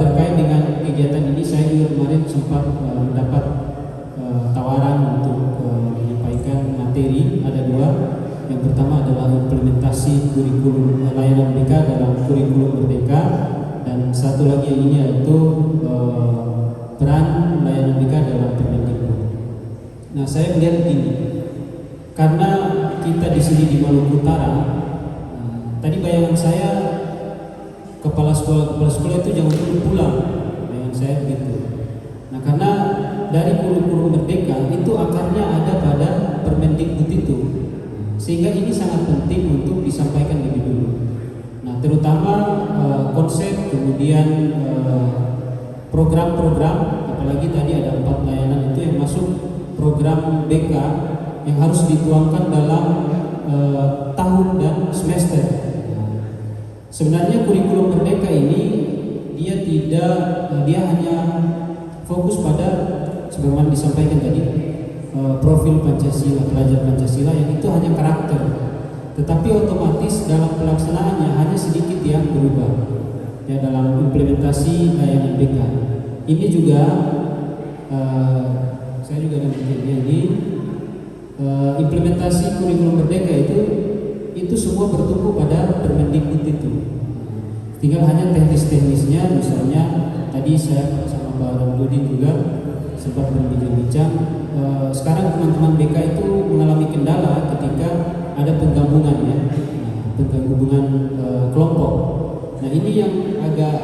Terkait dengan kegiatan ini, saya juga kemarin sempat mendapat tawaran untuk menyampaikan materi. Ada dua. Yang pertama adalah implementasi kurikulum layanan BK dalam kurikulum Merdeka, dan satu lagi yang ini yaitu peran layanan BK dalam Permendikbud. Nah, saya melihat begini, karena kita di sini di Maluku Utara, tadi bayangan saya kepala sekolah itu jangan dulu pulang, bayangan saya begitu. Nah, karena dari kurikulum Merdeka itu akarnya ada pada Permendikbud itu, sehingga ini sangat penting untuk disampaikan lebih dulu. Nah, terutama konsep, kemudian program-program, apalagi tadi ada 4 layanan itu yang masuk program BK yang harus dituangkan dalam tahun dan semester. Sebenarnya kurikulum Merdeka ini dia hanya fokus pada sebagaimana disampaikan tadi, profil Pancasila, pelajar Pancasila, yang itu hanya karakter. Tetapi otomatis dalam pelaksanaannya hanya sedikit yang berubah ya dalam implementasi layanan BK. Ini juga saya juga ada mikirnya ini implementasi kurikulum Merdeka itu semua bertumpu pada Permendikbud itu. Tinggal hanya teknis-teknisnya, misalnya tadi saya sama Pak Ramdudin juga sempat berbincang-bincang. Sekarang teman-teman BK itu mengalami kendala ketika ada penggabungan ya, penggabungan kelompok. Nah, ini yang agak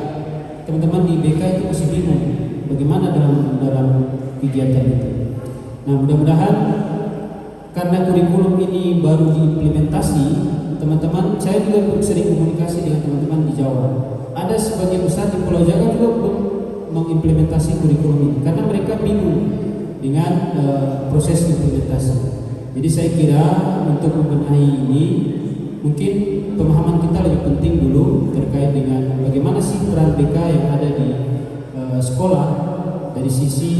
teman-teman di BK itu masih bingung bagaimana dalam kegiatan itu. Nah, mudah-mudahan karena kurikulum ini baru diimplementasi, teman-teman, saya juga sering komunikasi dengan teman-teman di Jawa. Ada sebagian besar di Pulau Jawa juga belum mengimplementasi kurikulum ini karena mereka bingung dengan proses implementasi. Jadi saya kira untuk membenahi ini mungkin pemahaman kita lebih penting dulu terkait dengan bagaimana sih peran BK yang ada di sekolah dari sisi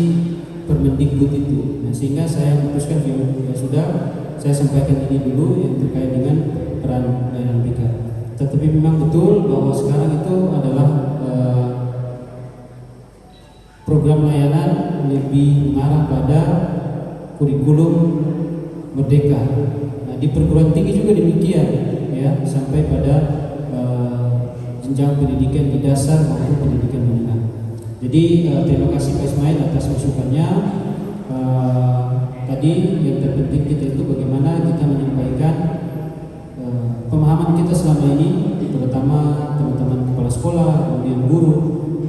Permendikbud itu. Nah, sehingga saya memutuskan ya sudah saya sampaikan ini dulu yang terkait dengan peran layanan BK. Tetapi memang betul bahwa sekarang itu adalah program layanan lebih mengarah pada kurikulum Merdeka. Nah, di perguruan tinggi juga demikian ya, sampai pada jenjang pendidikan di dasar maupun pendidikan menengah. Jadi terima kasih Pak Ismail atas masukannya. Tadi yang terpenting kita itu bagaimana kita menyampaikan pemahaman kita selama ini, terutama teman-teman kepala sekolah, kemudian guru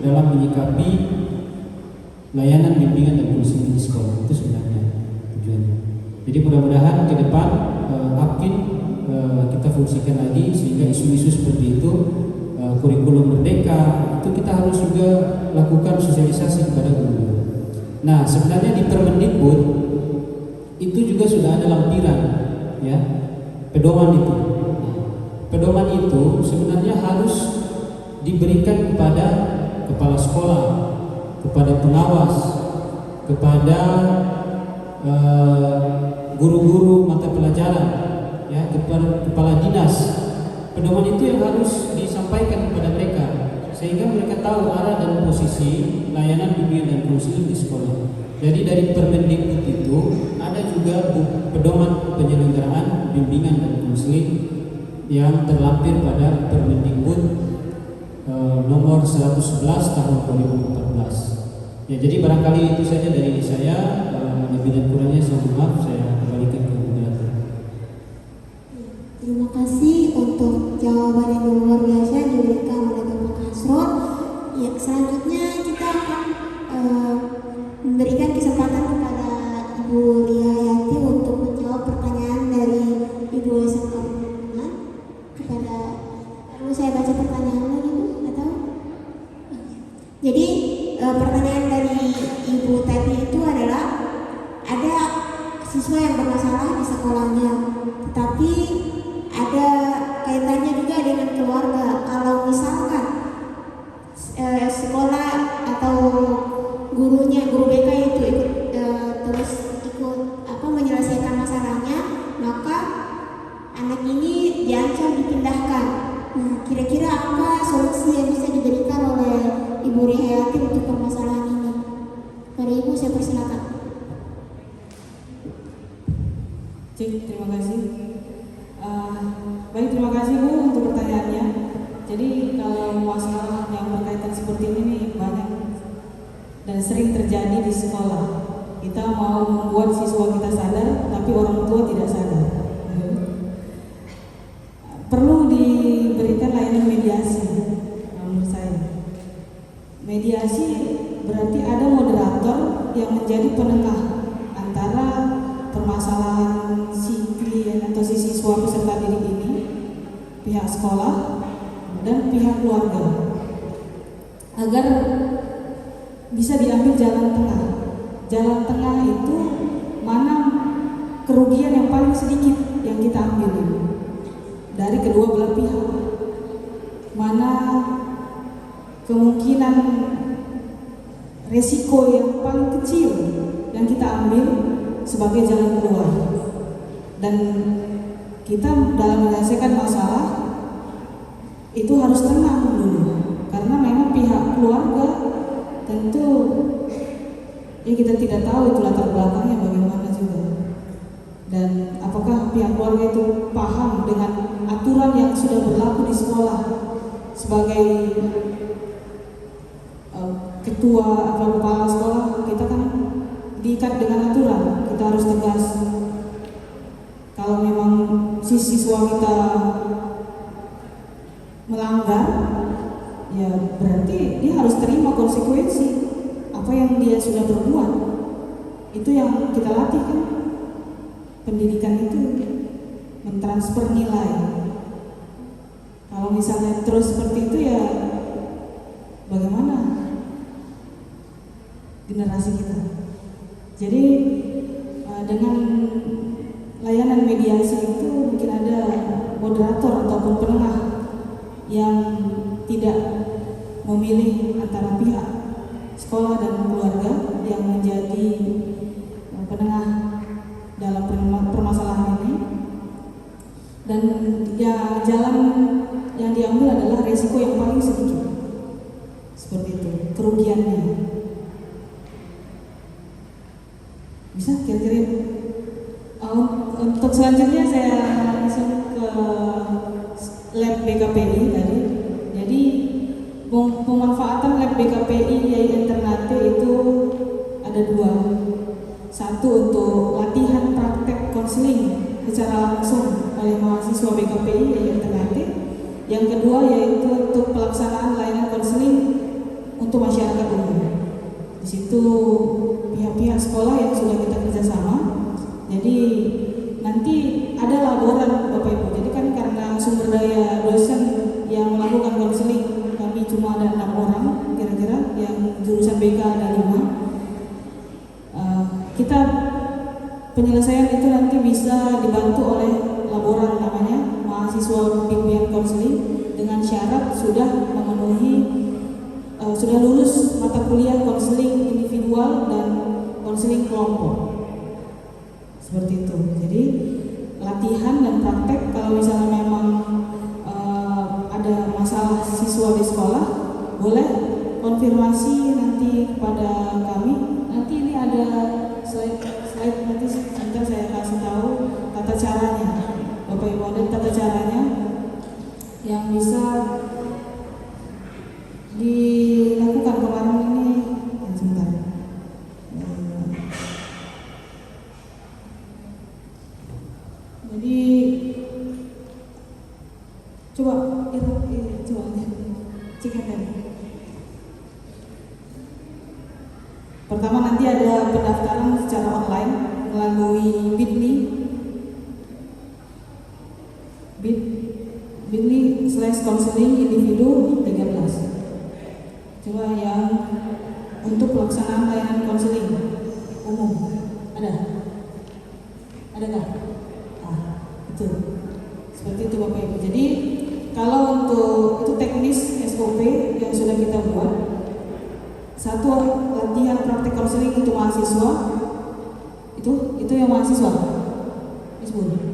dalam menyikapi layanan bimbingan dan konseling di sekolah. Itu sebenarnya tujuannya. Jadi mudah-mudahan ke depan APKIN kita fungsikan lagi sehingga isu-isu seperti itu, kurikulum Merdeka itu kita harus juga lakukan sosialisasi kepada guru. Nah, sebenarnya di Permendikbud itu juga sudah ada lampiran ya, pedoman itu. Nah, pedoman itu sebenarnya harus diberikan kepada kepala sekolah, kepada pengawas, kepada guru-guru mata pelajaran, ya, kepada kepala dinas. Pedoman itu yang harus disampaikan kepada mereka sehingga mereka tahu arah dan posisi layanan bimbingan dan konseling di sekolah. Jadi dari Permendikbud itu ada juga pedoman penyelenggaraan bimbingan dan konseling yang terlampir pada Permendikbud nomor 111 tahun 2014. Ya, jadi barangkali itu saja dari saya. Lebih dan kurangnya saya mohon maaf, saya kembalikan ke moderator. Terima kasih untuk jawaban yang luar biasa diberikan oleh Bapak Kasron. Ya, selanjutnya kita akan memberikan kesempatan kepada Ibu Lia Hayati untuk menjawab pertanyaan dari Ibu SMK Pegunungan. Kepada, perlu saya baca pertanyaannya Ibu? Atau? Jadi pertanyaan dari Ibu tadi itu adalah ada siswa yang bermasalah di sekolahnya, tetapi ada kaitannya juga dengan keluarga. Kalau misalkan sekolah atau gurunya, guru BK itu ikut menyelesaikan masalahnya, maka anak ini diancam dipindahkan. Nah, kira-kira apa solusi yang bisa diberikan oleh Ibu Lia Hayati untuk permasalahan ini? Pada Ibu saya persilakan. Cik, terima kasih. Baik, terima kasih Bu untuk pertanyaannya. Jadi kalau masalah yang berkaitan seperti ini nih banyak dan sering terjadi di sekolah. Kita mau membuat siswa kita sadar, tapi orang tua tidak sadar. Perlu diberikan layanan mediasi, menurut saya. Mediasi berarti ada moderator yang menjadi penengah antara permasalahan si klien atau si siswa peserta didik ini, pihak sekolah dan pihak keluarga, agar bisa diambil jalan tengah. Jalan tengah itu mana kerugian yang paling sedikit yang kita ambil dari kedua belah pihak, mana kemungkinan resiko yang paling kecil yang kita ambil sebagai jalan keluar. Dan kita dalam menyelesaikan masalah itu harus tenang dulu, karena memang pihak keluarga tentu ya kita tidak tahu itu latar belakangnya bagaimana juga, dan apakah pihak keluarga itu paham dengan aturan yang sudah berlaku di sekolah. Sebagai ketua atau kepala sekolah, kita kan diikat dengan aturan, kita harus tegas. Kalau memang si siswa kita melanggar, ya berarti dia harus terima konsekuensi apa yang dia sudah berbuat. Itu yang kita latih kan. Pendidikan itu mentransfer nilai. Kalau misalnya terus seperti itu, ya bagaimana generasi kita? Jadi dengan layanan mediasi itu mungkin ada moderator ataupun penengah yang tidak memilih antara pihak sekolah dan keluarga yang menjadi penengah dalam permasalahan ini, dan ya jalan yang diambil adalah resiko yang paling sedikit, seperti itu kerugiannya. Bisa kira-kira untuk selanjutnya saya langsung ke lab BKPI tadi. Jadi pemanfaatan lab BKPI YAI Ternate itu ada dua. Satu untuk latihan praktek konseling secara langsung oleh mahasiswa BKPI YAI Ternate. Yang kedua yaitu untuk pelaksanaan layanan konseling untuk masyarakat umum. Di situ pihak-pihak sekolah yang sudah kita kerjasama. Jadi nanti ada laporan Bapak Ibu. Jadi kan karena sumber daya dosen yang melakukan konseling kami cuma ada 6 orang kira-kira, yang jurusan BK ada 5. Kita penyelesaian itu nanti bisa dibantu oleh laporan namanya mahasiswa bimbingan konseling, dengan syarat sudah memenuhi sudah lulus mata kuliah konseling individual dan konseling kelompok. Seperti itu. Jadi latihan dan praktek, kalau misalnya memang ada masalah siswa di sekolah, boleh konfirmasi nanti kepada kami. Nanti ini ada slide nanti sebentar saya kasih tahu tata caranya. Bapak Ibu, ada tata caranya yang bisa dilakukan kemarin ini. Sebentar. Jadi coba cek tadi. Pertama nanti ada pendaftaran secara online melalui bit.ly/konseling individu 13. Coba yang untuk pelaksanaan layanan konseling umum ada nggak? Itu seperti itu Bapak Ibu. Jadi kalau untuk itu teknis SOP yang sudah kita buat, satu latihan praktek konseling untuk mahasiswa, itu yang mahasiswa disebut mana?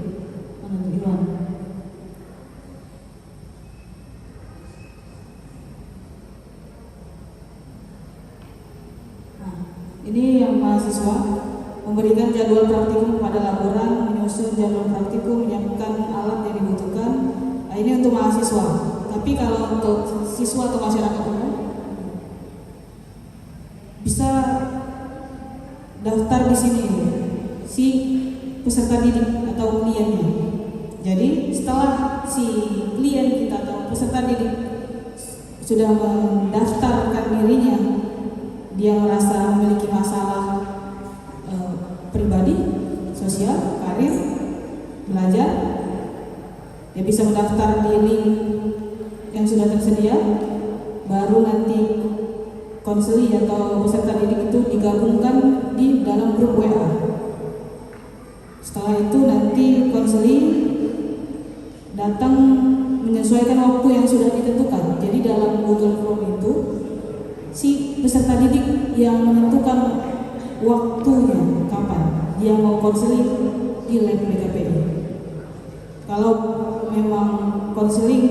Ini yang mahasiswa memberikan jadwal praktikum pada laboran, menyusun jadwal praktikum, menyiapkan alat yang dibutuhkan. Nah, ini untuk mahasiswa. Tapi kalau untuk siswa atau masyarakat umum bisa daftar di sini si peserta didik atau kliennya. Jadi setelah si klien kita atau peserta didik sudah mendaftarkan dirinya, dia merasa memiliki masalah pribadi, sosial, karir, belajar, dia bisa mendaftar di link yang sudah tersedia. Baru nanti konseli atau peserta didik itu digabungkan di dalam grup WA. Setelah itu nanti konseli datang menyesuaikan waktu yang sudah ditentukan. Jadi dalam Google Form itu si peserta didik yang menentukan waktunya kapan dia mau konseling di lab BKPI. Kalau memang konseling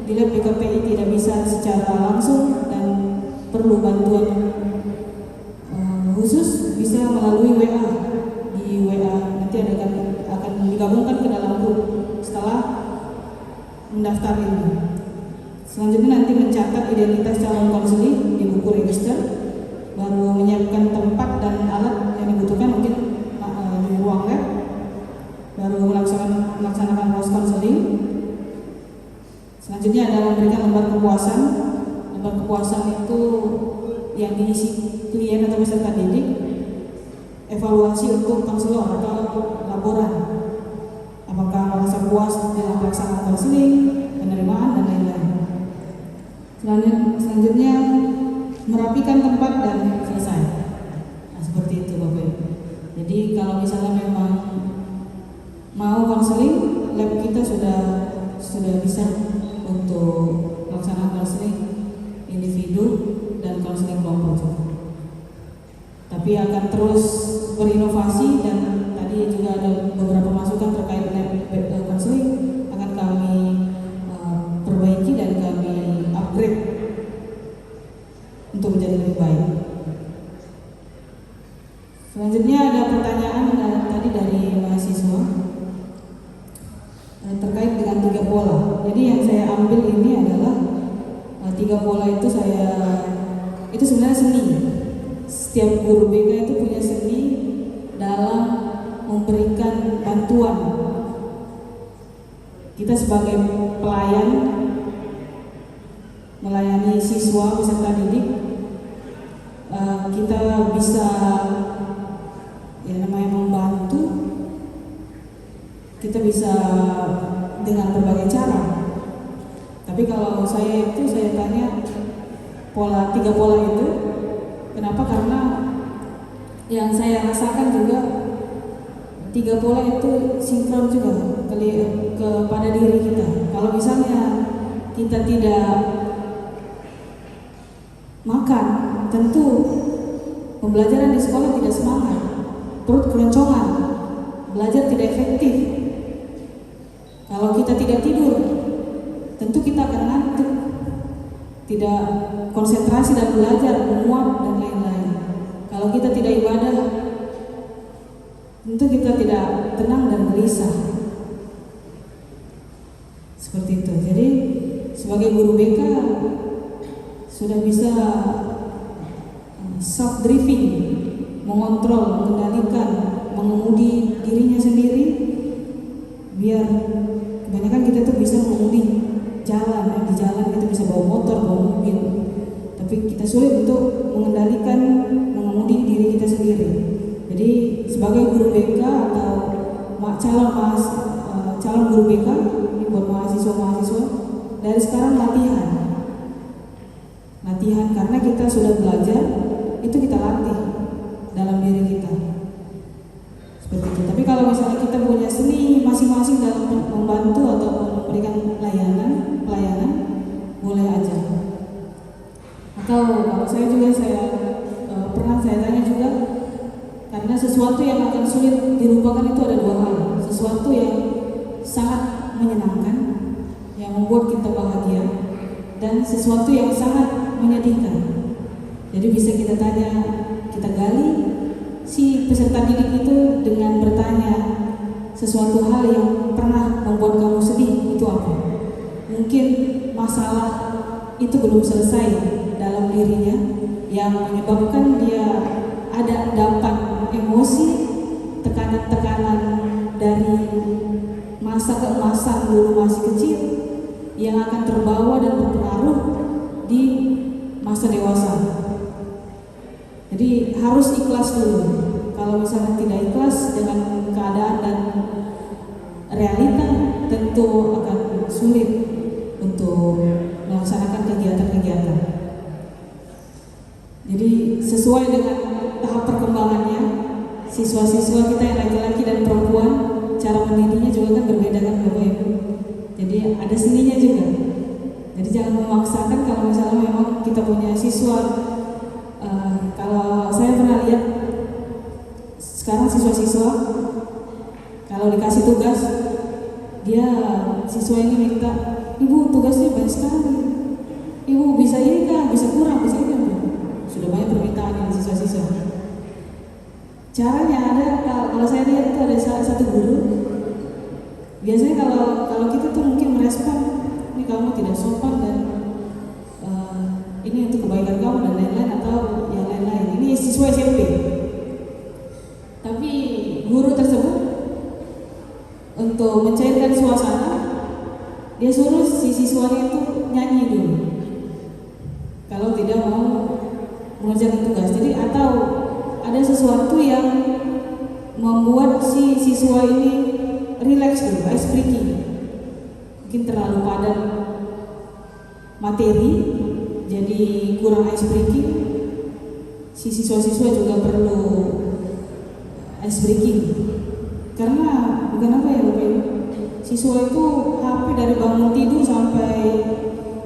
di lab BKPI tidak bisa secara langsung dan perlu bantuan khusus, bisa melalui WA. Di WA nanti akan digabungkan ke dalam grup setelah mendaftar ini. Selanjutnya nanti mencatat identitas calon konseling di buku register, baru menyiapkan tempat dan alat yang dibutuhkan mungkin di ruang lab, baru melaksanakan proses konseling. Selanjutnya ada memberikan lembar kepuasan. Lembar kepuasan itu yang diisi klien atau peserta didik, evaluasi untuk konselor atau laboran, apakah merasa puas dalam pelaksanaan konseling, penerimaan dan lain-lain. Selanjutnya merapikan tempat dan selesai. Nah, seperti itu Bapak Ibu. Jadi kalau misalnya memang mau konseling, lab kita sudah bisa untuk melaksanakan konseling individu dan konseling kelompok. Tapi akan terus berinovasi, dan tadi juga ada beberapa masukan terkait lab konseling akan kami perbaiki dan kami upgrade untuk menjadi lebih baik. Selanjutnya ada pertanyaan tadi dari mahasiswa terkait dengan 3 pola. Jadi yang saya ambil ini adalah 3 pola itu sebenarnya seni. Setiap guru BK itu punya seni dalam memberikan bantuan. Kita sebagai pelayan melayani siswa peserta didik, kita bisa membantu, kita bisa dengan berbagai cara. Tapi kalau saya tanya 3 pola itu, kenapa? Karena yang saya rasakan juga 3 pola itu sinkron juga kepada diri kita. Kalau misalnya kita tidak makan, tentu pembelajaran di sekolah tidak semangat, perut keroncongan, belajar tidak efektif. Kalau kita tidak tidur, tentu kita akan ngantuk, tidak konsentrasi dan belajar, menguap dan lain-lain. Kalau kita tidak ibadah, tentu kita tidak tenang dan gelisah. Seperti itu. Jadi sebagai guru BK sudah bisa self driving, mengontrol, mengendalikan, mengemudi dirinya sendiri, biar kebanyakan kita tuh bisa mengemudi jalan, di jalan kita bisa bawa motor, bawa mobil, tapi kita sulit untuk mengendalikan, mengemudi diri kita sendiri. Jadi sebagai guru BK atau calon guru BK, ini buat mahasiswa dari sekarang latihan karena kita sudah belajar, itu kita latih dalam diri kita. Seperti itu. Tapi kalau misalnya kita punya seni masing-masing dalam membantu atau memberikan pelayanan, boleh aja. Atau kalau saya pernah tanya juga, karena sesuatu yang akan sulit dilupakan itu ada 2 hal. Sesuatu yang sangat menyenangkan, yang membuat kita bahagia, dan sesuatu yang sangat menyedihkan. Jadi bisa kita gali si peserta didik itu dengan bertanya sesuatu hal yang pernah membuat kamu sedih, itu apa? Mungkin masalah itu belum selesai dalam dirinya yang menyebabkan dia ada dapat emosi, tekanan-tekanan dari masa keemasan dulu masih kecil yang akan terbawa dan berpengaruh di masa dewasa. Jadi harus ikhlas dulu. Kalau misalnya tidak ikhlas dengan keadaan dan realita, tentu akan sulit untuk melaksanakan kegiatan-kegiatan. Jadi sesuai dengan tahap perkembangannya, siswa-siswa kita yang laki-laki dan perempuan, cara mendidiknya juga kan berbeda kan Bapak Ibu. Jadi ada seninya juga. Jadi jangan memaksakan kalau misalnya memang kita punya siswa. Kalau saya pernah lihat sekarang siswa-siswa kalau dikasih tugas, dia siswa ini minta, ibu tugasnya banyak sekali, ibu bisa ini kah, bisa kurang, bisa ini kah? Sudah banyak permintaan dari siswa-siswa. Caranya ada, kalau saya lihat itu ada satu guru. Biasanya kalau kita tuh mungkin merespon, ini kamu tidak sopan dan ini untuk kebaikan kamu dan lain-lain atau yang lain-lain. Ini siswa SMP. Tapi guru tersebut untuk mencairkan suasana, dia suruh si siswanya itu nyanyi dulu. Kalau tidak mau mengerjakan tugas. Jadi atau ada sesuatu yang membuat si siswa ini relax dulu, ice breaking. Mungkin terlalu padat materi, jadi kurang ice breaking. Si siswa-siswa juga perlu ice breaking. Karena bukan apa ya Bapak Ibu, siswa itu HP dari bangun tidur sampai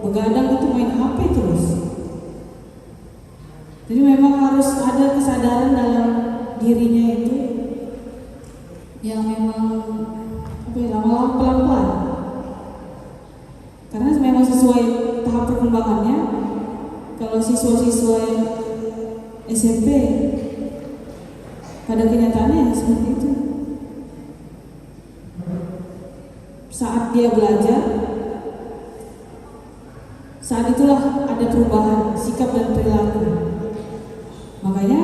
begadang itu main HP terus. Jadi memang harus ada kesadaran dalam dirinya itu yang memang lama-lama pelan-pelan. Karena memang sesuai tahap perkembangannya. Kalau siswa-siswa yang SMP pada kenyataannya seperti itu. Saat dia belajar, saat itulah ada perubahan sikap dan perilaku. Makanya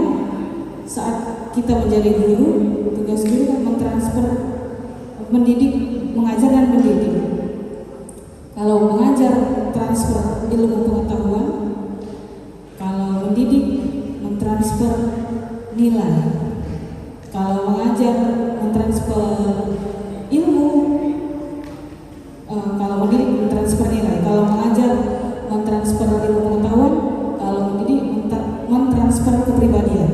saat kita menjadi guru, tugas guru kan mentransfer, mendidik, mengajar dan mendidik. Kalau mengajar, transfer ilmu pengetahuan. Kalau mendidik, mentransfer nilai. Kalau mengajar, mentransfer ilmu. Kalau mendidik, mentransfer nilai. Kalau mengajar, mentransfer ilmu pengetahuan. Kalau mendidik, mentransfer kepribadian.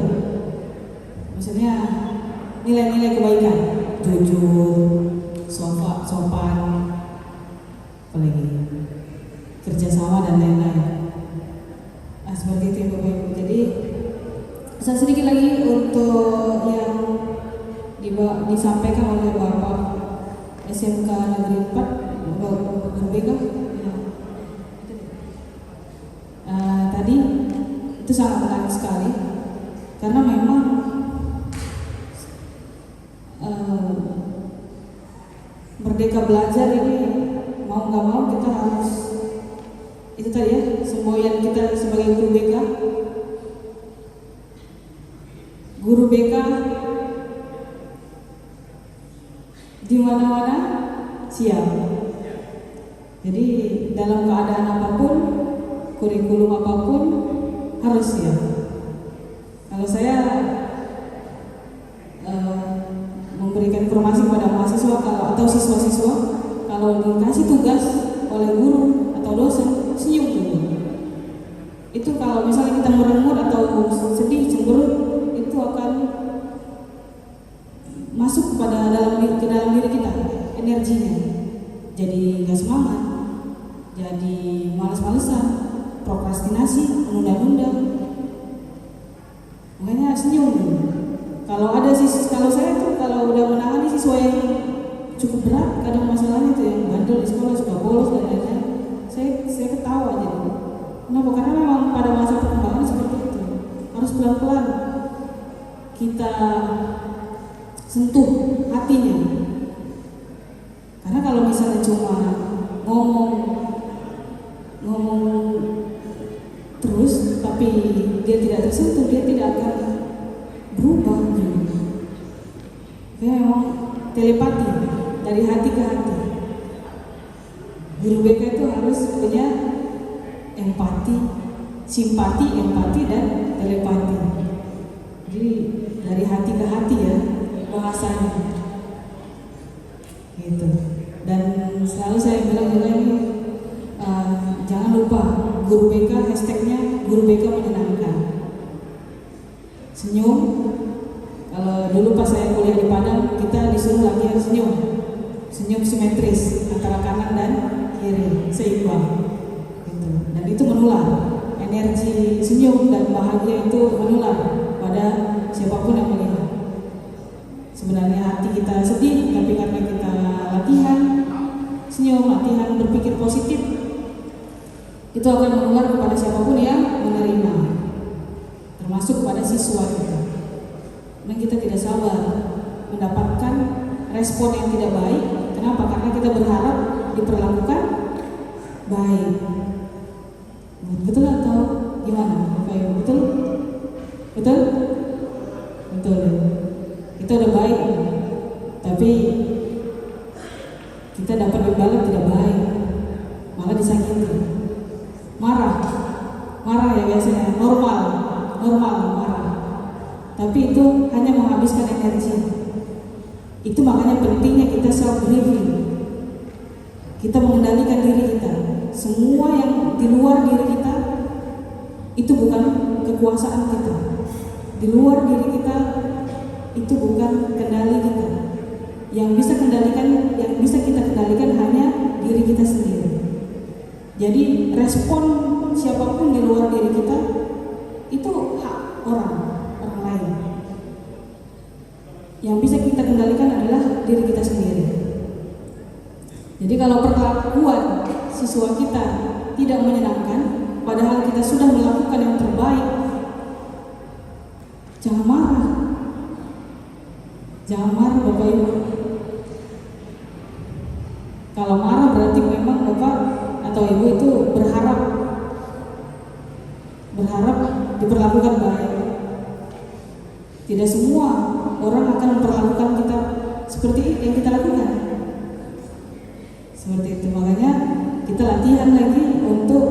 Maksudnya nilai-nilai kebaikan, jujur, sopan, apalagi kerjasama dan lain-lain. Seperti itu ya Bapak Ibu. Jadi sedikit lagi untuk yang disampaikan oleh Bapak SMK Negeri 4 Guru BK ya. Tadi itu sangat menarik sekali karena memang merdeka belajar ini mau nggak mau kita harus itu tadi ya, semboyan kita sebagai guru BK di mana-mana siap. Jadi dalam keadaan apapun, kurikulum apapun harus siap. Kalau saya memberikan informasi kepada mahasiswa atau siswa-siswa, kalau dikasih tugas oleh guru atau dosen, senyum dulu. Itu kalau misalnya kita merengut atau sedih, cemberut, itu akan masuk ke dalam diri kita, energinya. Jadi nggak semangat, jadi malas-malesan, prokrastinasi, menunda-nunda. Makanya senyum dulu. Kalau saya tuh kalau udah menangani siswa yang cukup berat, kadang masalahnya tuh yang bandel di sekolah suka bolos dan lain-lain, saya ketawa aja dulu. Kenapa? Karena memang pada masa perkembangan seperti itu harus pelan-pelan kita sentuh hatinya. Karena kalau misalnya cuma ngomong terus tapi dia tidak tersentuh, dia tidak akan berubah. Kayak memang telepati dari hati ke hati. Guru BK itu harus punya empati, simpati, empati, dan telepati. Jadi dari hati ke hati ya bahasanya, gitu. Dan selalu saya bilang juga ini, jangan lupa guru BK, hashtagnya guru BK menyenangkan. Senyum. Kalau dulu pas saya kuliah di Padang, kita disuruh latihan senyum simetris antara kanan dan kiri, seimbang. Gitu. Dan itu menular, energi senyum dan bahagia itu menular pada siapapun yang melihat. Sebenarnya hati kita sedih, tapi karena kita latihan senyum, latihan berpikir positif, itu akan menular kepada siapapun yang menerima, termasuk kepada siswa kita. Dan kita tidak sabar mendapatkan respon yang tidak baik. Kenapa? Karena kita berharap diperlakukan baik. Betul atau gimana? Bapak Ibu, betul? Betul? Betul. Kita udah baik, tapi kita dapat imbalan tidak baik, malah disakiti. Marah ya biasanya, normal marah. Tapi itu hanya menghabiskan energi. Itu makanya pentingnya kita self briefing. Kita mengendalikan diri kita. Semua yang di luar diri kita itu bukan kekuasaan kita. Di luar diri kita itu bukan kendali kita. Yang bisa kita kendalikan hanya diri kita sendiri. Jadi respon siapapun di luar diri kita itu hak orang lain. Yang bisa kita kendalikan adalah diri kita sendiri. Jadi kalau perlakuan siswa kita tidak menyenangkan, padahal kita sudah melakukan yang terbaik, jangan marah. Jangan marah Bapak Ibu. Kalau marah berarti memang Bapak atau Ibu itu berharap diperlakukan baik. Tidak semua orang akan memperlakukan kita seperti yang kita lakukan. Seperti itu, makanya kita latihan lagi untuk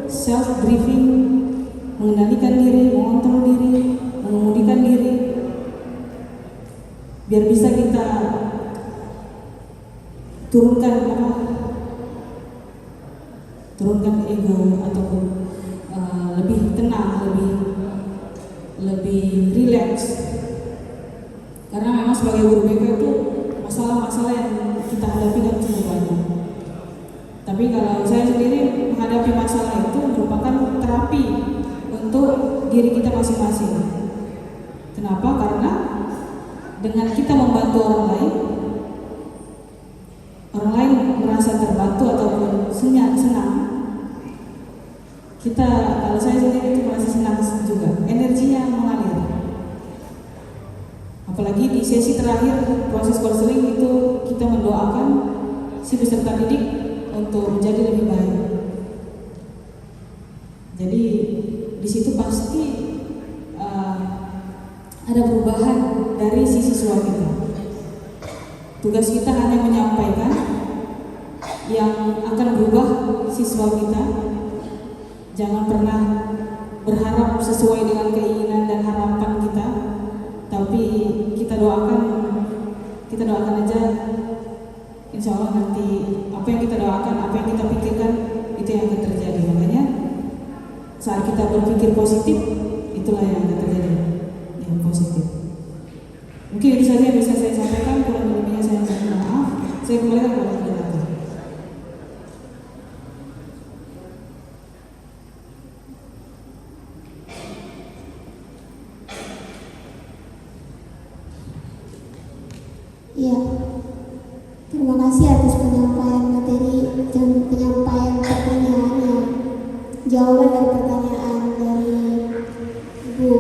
self briefing, mengendalikan diri, mengontrol diri, mengemudikan diri, biar bisa kita turunkan ego ataupun lebih tenang, lebih rileks. Karena memang sebagai guru BK itu masalah-masalah yang kita hadapi kan cukup banyak. Tapi kalau saya sendiri menghadapi masalah itu merupakan terapi untuk diri kita masing-masing. Kenapa? Karena dengan kita membantu orang lain merasa terbantu ataupun senang. Kalau saya sendiri itu merasa senang juga, energinya mengalir. Apalagi di sesi terakhir proses konseling itu kita mendoakan si peserta didik untuk menjadi lebih baik. Jadi di situ pasti ada perubahan dari si siswa kita. Tugas kita hanya menyampaikan yang akan berubah siswa kita. Jangan pernah berharap sesuai dengan keinginan dan harapan kita, tapi kita doakan aja. Insya Allah nanti apa yang kita doakan, apa yang kita pikirkan itu yang akan terjadi. Makanya saat kita berpikir positif, itulah yang akan terjadi, yang positif. Mungkin itu saja yang bisa saya sampaikan. Kurang lebihnya saya mohon maaf. Saya kembalikan kepada moderator. Iya, terima kasih atas penyampaian materi dan penyampaian pertanyaannya. Jawaban dari pertanyaan dari Ibu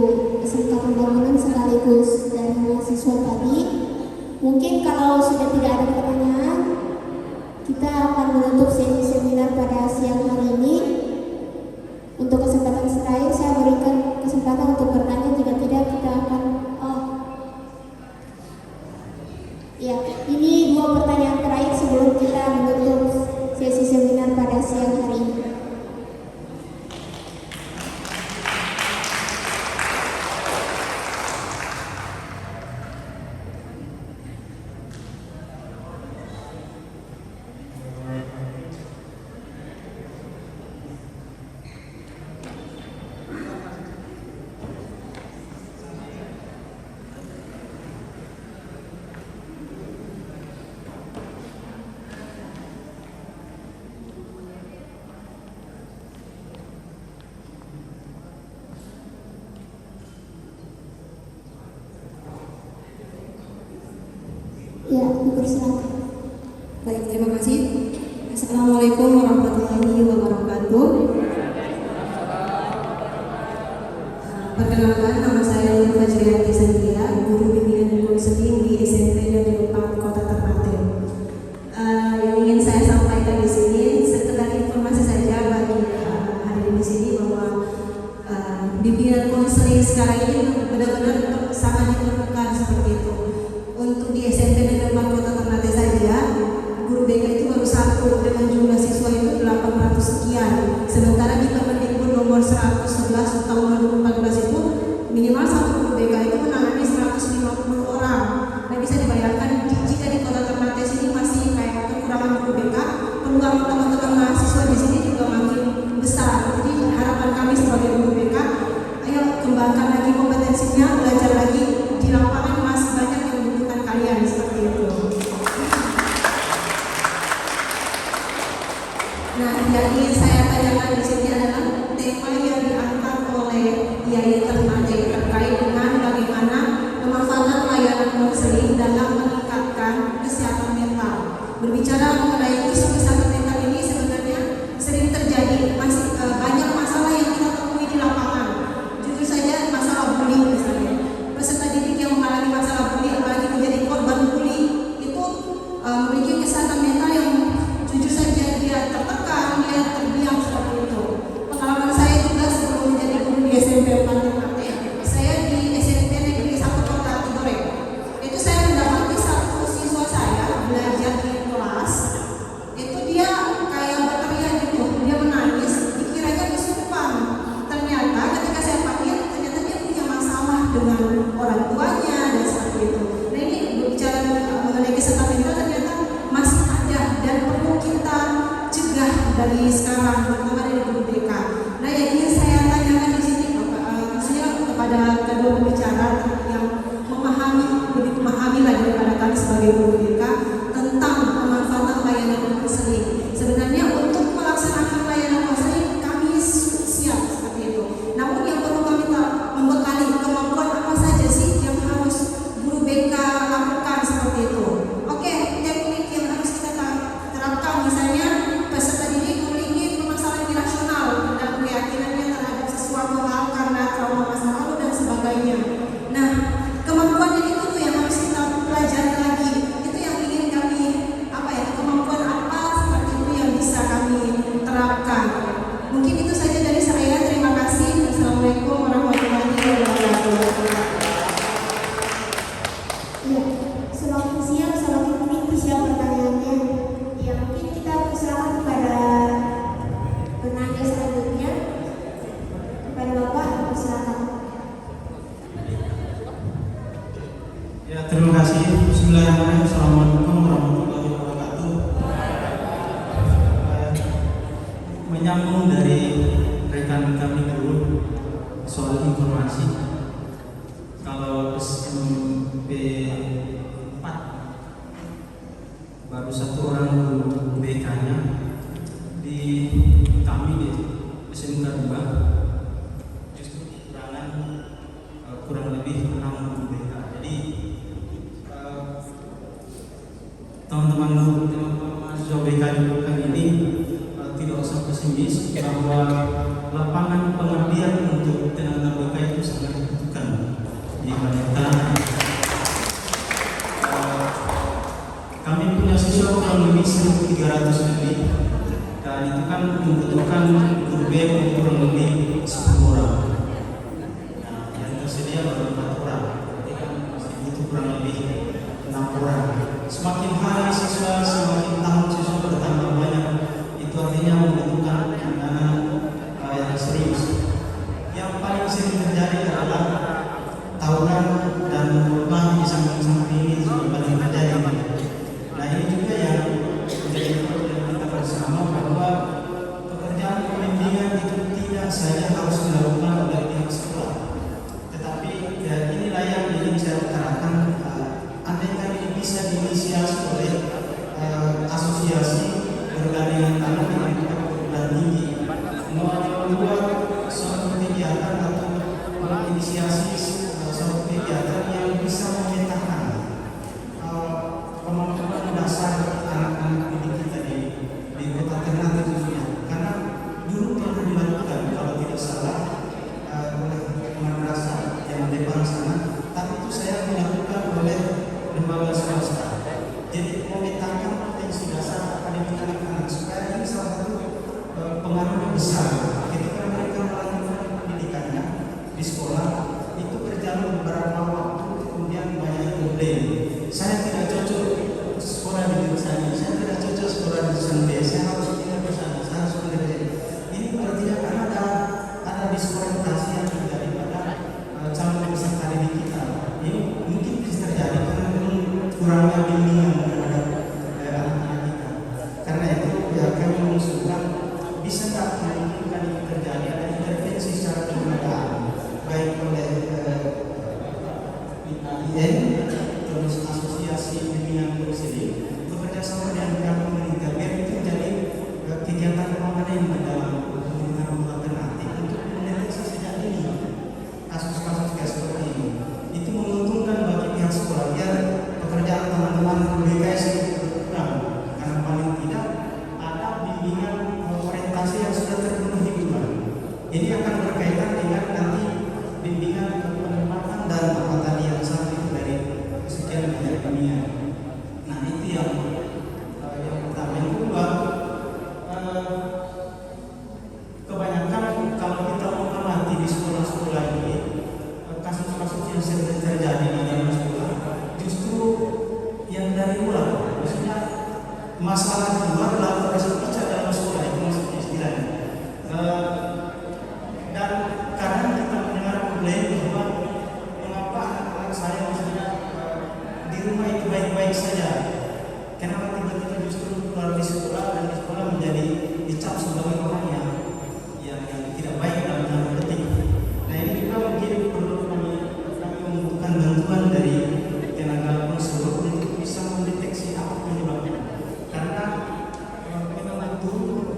SMK Pembangunan sekaligus dari dipersilakan. Baik, terima kasih. Assalamualaikum warahmatullahi wabarakatuh. Perkenalkan, nama saya Nur Fajriyanti Santia, guru bimbingan dan konseling di SMP Negeri 4 Kota Ternate. Yang ingin saya sampaikan di sini sekedar informasi saja bagi hadirin di sini bahwa bimbingan konseling sekarang ini benar-benar sangat diperlukan seperti itu. Untuk di SMP Negeri 4 Kota Ternate saja, guru BK itu baru satu dengan jumlah siswa itu 800 sekian. Sementara di Permendikbud nomor 111 tahun 2014 itu minimal satu guru BK itu menangani 150 orang. Nah, bisa dibayangkan jika di Kota Ternate sini masih kayak kekurangan guru BK, peluang teman-teman mahasiswa di sini juga makin besar. Jadi harapan kami sebagai guru BK, ayo kembangkan lagi kompetensinya, belajar lagi di lapangan, masih banyak yang membutuhkan kalian seperti itu. Nah, yang ingin saya tanyakan di sini adalah tema yang diangkat oleh IAI Ternate terkait dengan bagaimana pemanfaatan layanan konseling dalam meningkatkan kesehatan mental. Berbicara mengenai isu kesehatan mental ini sebenarnya sering terjadi, masih banyak masalah yang kita temui di lapangan. Jujur saja masalah bullying misalnya, peserta didik yang mengalami masalah bullying apalagi menjadi korban bullying itu memiliki kesehatan mental yang jujur saja dia tertekan, dia terdiam seperti itu. Pengalaman saya juga sebelum menjadi guru di SMP 4 Ternate, saya di SMP Negeri 1 Kota Tidore. Itu saya mendapati satu siswa saya belajar di kelas, itu dia kayak berteriak gitu, dia menangis, dikiranya kesurupan. Ternyata ketika saya panggil, ternyata dia punya masalah dengan orang tuanya dan seperti itu. Nah, ini berbicara mengenai kesehatan mental ternyata masih ada dan perlu kita cegah dari sekarang, terutama dari guru BK. Nah, yang ingin saya tanyakan di sini, maksudnya kepada kedua pembicara yang lebih memahami lah daripada kami sebagai guru BK tentang pemanfaatan layanan konseling. Sebenarnya untuk melaksanakan layanan konseling kami siap seperti itu. Namun yang perlu kami membekali kemampuan apa saja sih yang harus guru BK lakukan seperti itu. Oke, teknik yang harus kita terapkan misalnya peserta didik memiliki permasalahan irasional dan keyakinannya terhadap sesuatu hal karena trauma masa lalu dan sebagainya. Nah, kemampuan itu tuh yang harus kita pelajari lagi. Itu yang ingin kami kemampuan apa seperti itu yang bisa kami terapkan. Mungkin itu saja dari saya. Terima kasih. Assalamualaikum warahmatullahi wabarakatuh. Ya, semakin siang semakin kritis ya pertanyaannya. Ya, mungkin kita persilakan kepada penanya selanjutnya. Kepada Bapak, persilakan. Ya, terima kasih. Bismillahirrahmanirrahim. Assalamualaikum warahmatullahi wabarakatuh. Menyambung dari rekan kami dulu soal informasi. Kalau SMP 4 baru satu orang guru BK-nya, di kami di SMK 2 justru kekurangan kurang lebih 6 guru BK. Jadi teman-teman mahasiswa BK di Bukan ini tidak usah pesimis bahwa lapangan pengabdian untuk tenaga BK itu sangat dibutuhkan di Banten. Kami punya siswa kurang lebih 1.300 lebih, dan itu kan membutuhkan guru BK kurang lebih 10 orang. Nah, yang tersedia baru 4 orang, jadi kan masih butuh kurang lebih 6 orang. Semakin hari siswa, semakin tahun siswa bertambah banyak, itu artinya membutuhkan penanganan yang serius. Yang paling sering terjadi adalah tawuran dan korban di samping-samping ini juga paling terjadi. Nah, ini juga yang menjadi problem kita bersama, bahwa pekerjaan pembimbingan itu tidak saja harus dilakukan oleh pihak sekolah, tetapi ya inilah yang ingin saya utarakan. Andaikan ini bisa diinisiasi oleh asosiasi bergandingan tangan dengan perguruan tinggi, membuat suatu kegiatan atau menginisiasi suatu kegiatan yang bisa memetakan kemampuan pengaruhnya besar. Ketika mereka melanjutkan pendidikannya di sekolah, itu berjalan beberapa waktu, kemudian banyak problem. Saya tidak cocok sekolah di jurusan ini, saya tidak cocok sekolah di jurusan B, saya harus pindah ke sana, saya harus pindah ke sini. Ini artinya karena ada diskorientasi yang terjadi pada calon peserta didik kita. Ini mungkin bisa terjadi karena memang kurangnya bimbingan terhadap anak-anak kita. Karena itu ya kami mengusulkan bisa nggak memungkinkan itu terjadi, ada intervensi secara kelembagaan baik oleh IAIN, terus asosiasi bimbingan guru sendiri bekerja sama dengan pihak pemerintah biar itu jadi kegiatan permanen di dalam pembinaan guru alternatif untuk mendeteksi sejak dini kasus-kasus kayak seperti ini. Itu menguntungkan bagi pihak sekolah biar pekerjaan teman-teman BKS itu berkurang, karena paling tidak ada bimbingan orientasi yang sudah terpenuhi duluan. Ini akan berkaitan dengan nanti bimbingan penempatan dan apa tadi yang satu itu dari sekian banyak bimbingan. Nah itu yang pertama. Yang kedua, kebanyakan kalau kita mengamati di sekolah-sekolah ini kasus-kasus yang sering terjadi di dalam sekolah justru yang dari luar, maksudnya masalah di luar lalu terpecah dalam sekolah, itu maksudnya istilahnya. Dan kadang kita mendengar problem bahwa mengapa anak-anak saya maksudnya di rumah itu baik-baik saja, kenapa tiba-tiba justru keluar di sekolah dan di sekolah menjadi dicap sebagai orang yang tidak baik dalam tanda petik. Nah ini juga mungkin perlu kami membutuhkan bantuan dari tenaga konselor untuk bisa mendeteksi apa penyebabnya. Karena memang itu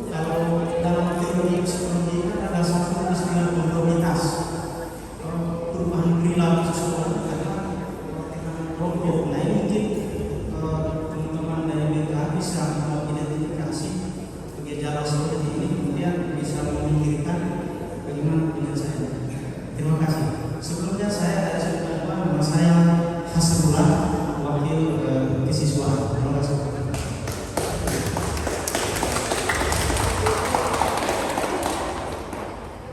kalau dalam teori psikologi kan ada satu istilah konformitas, perubahan perilaku seseorang karena kelompok. Nah ini mungkin teman-teman dari BK bisa mengidentifikasi gejala seperti ini, kemudian bisa memikirkan bagaimana penyelesaiannya. Terima kasih. Sebelumnya saya ada sebuah nama saya Hasrullah, wakil kesiswaan. Terima kasih.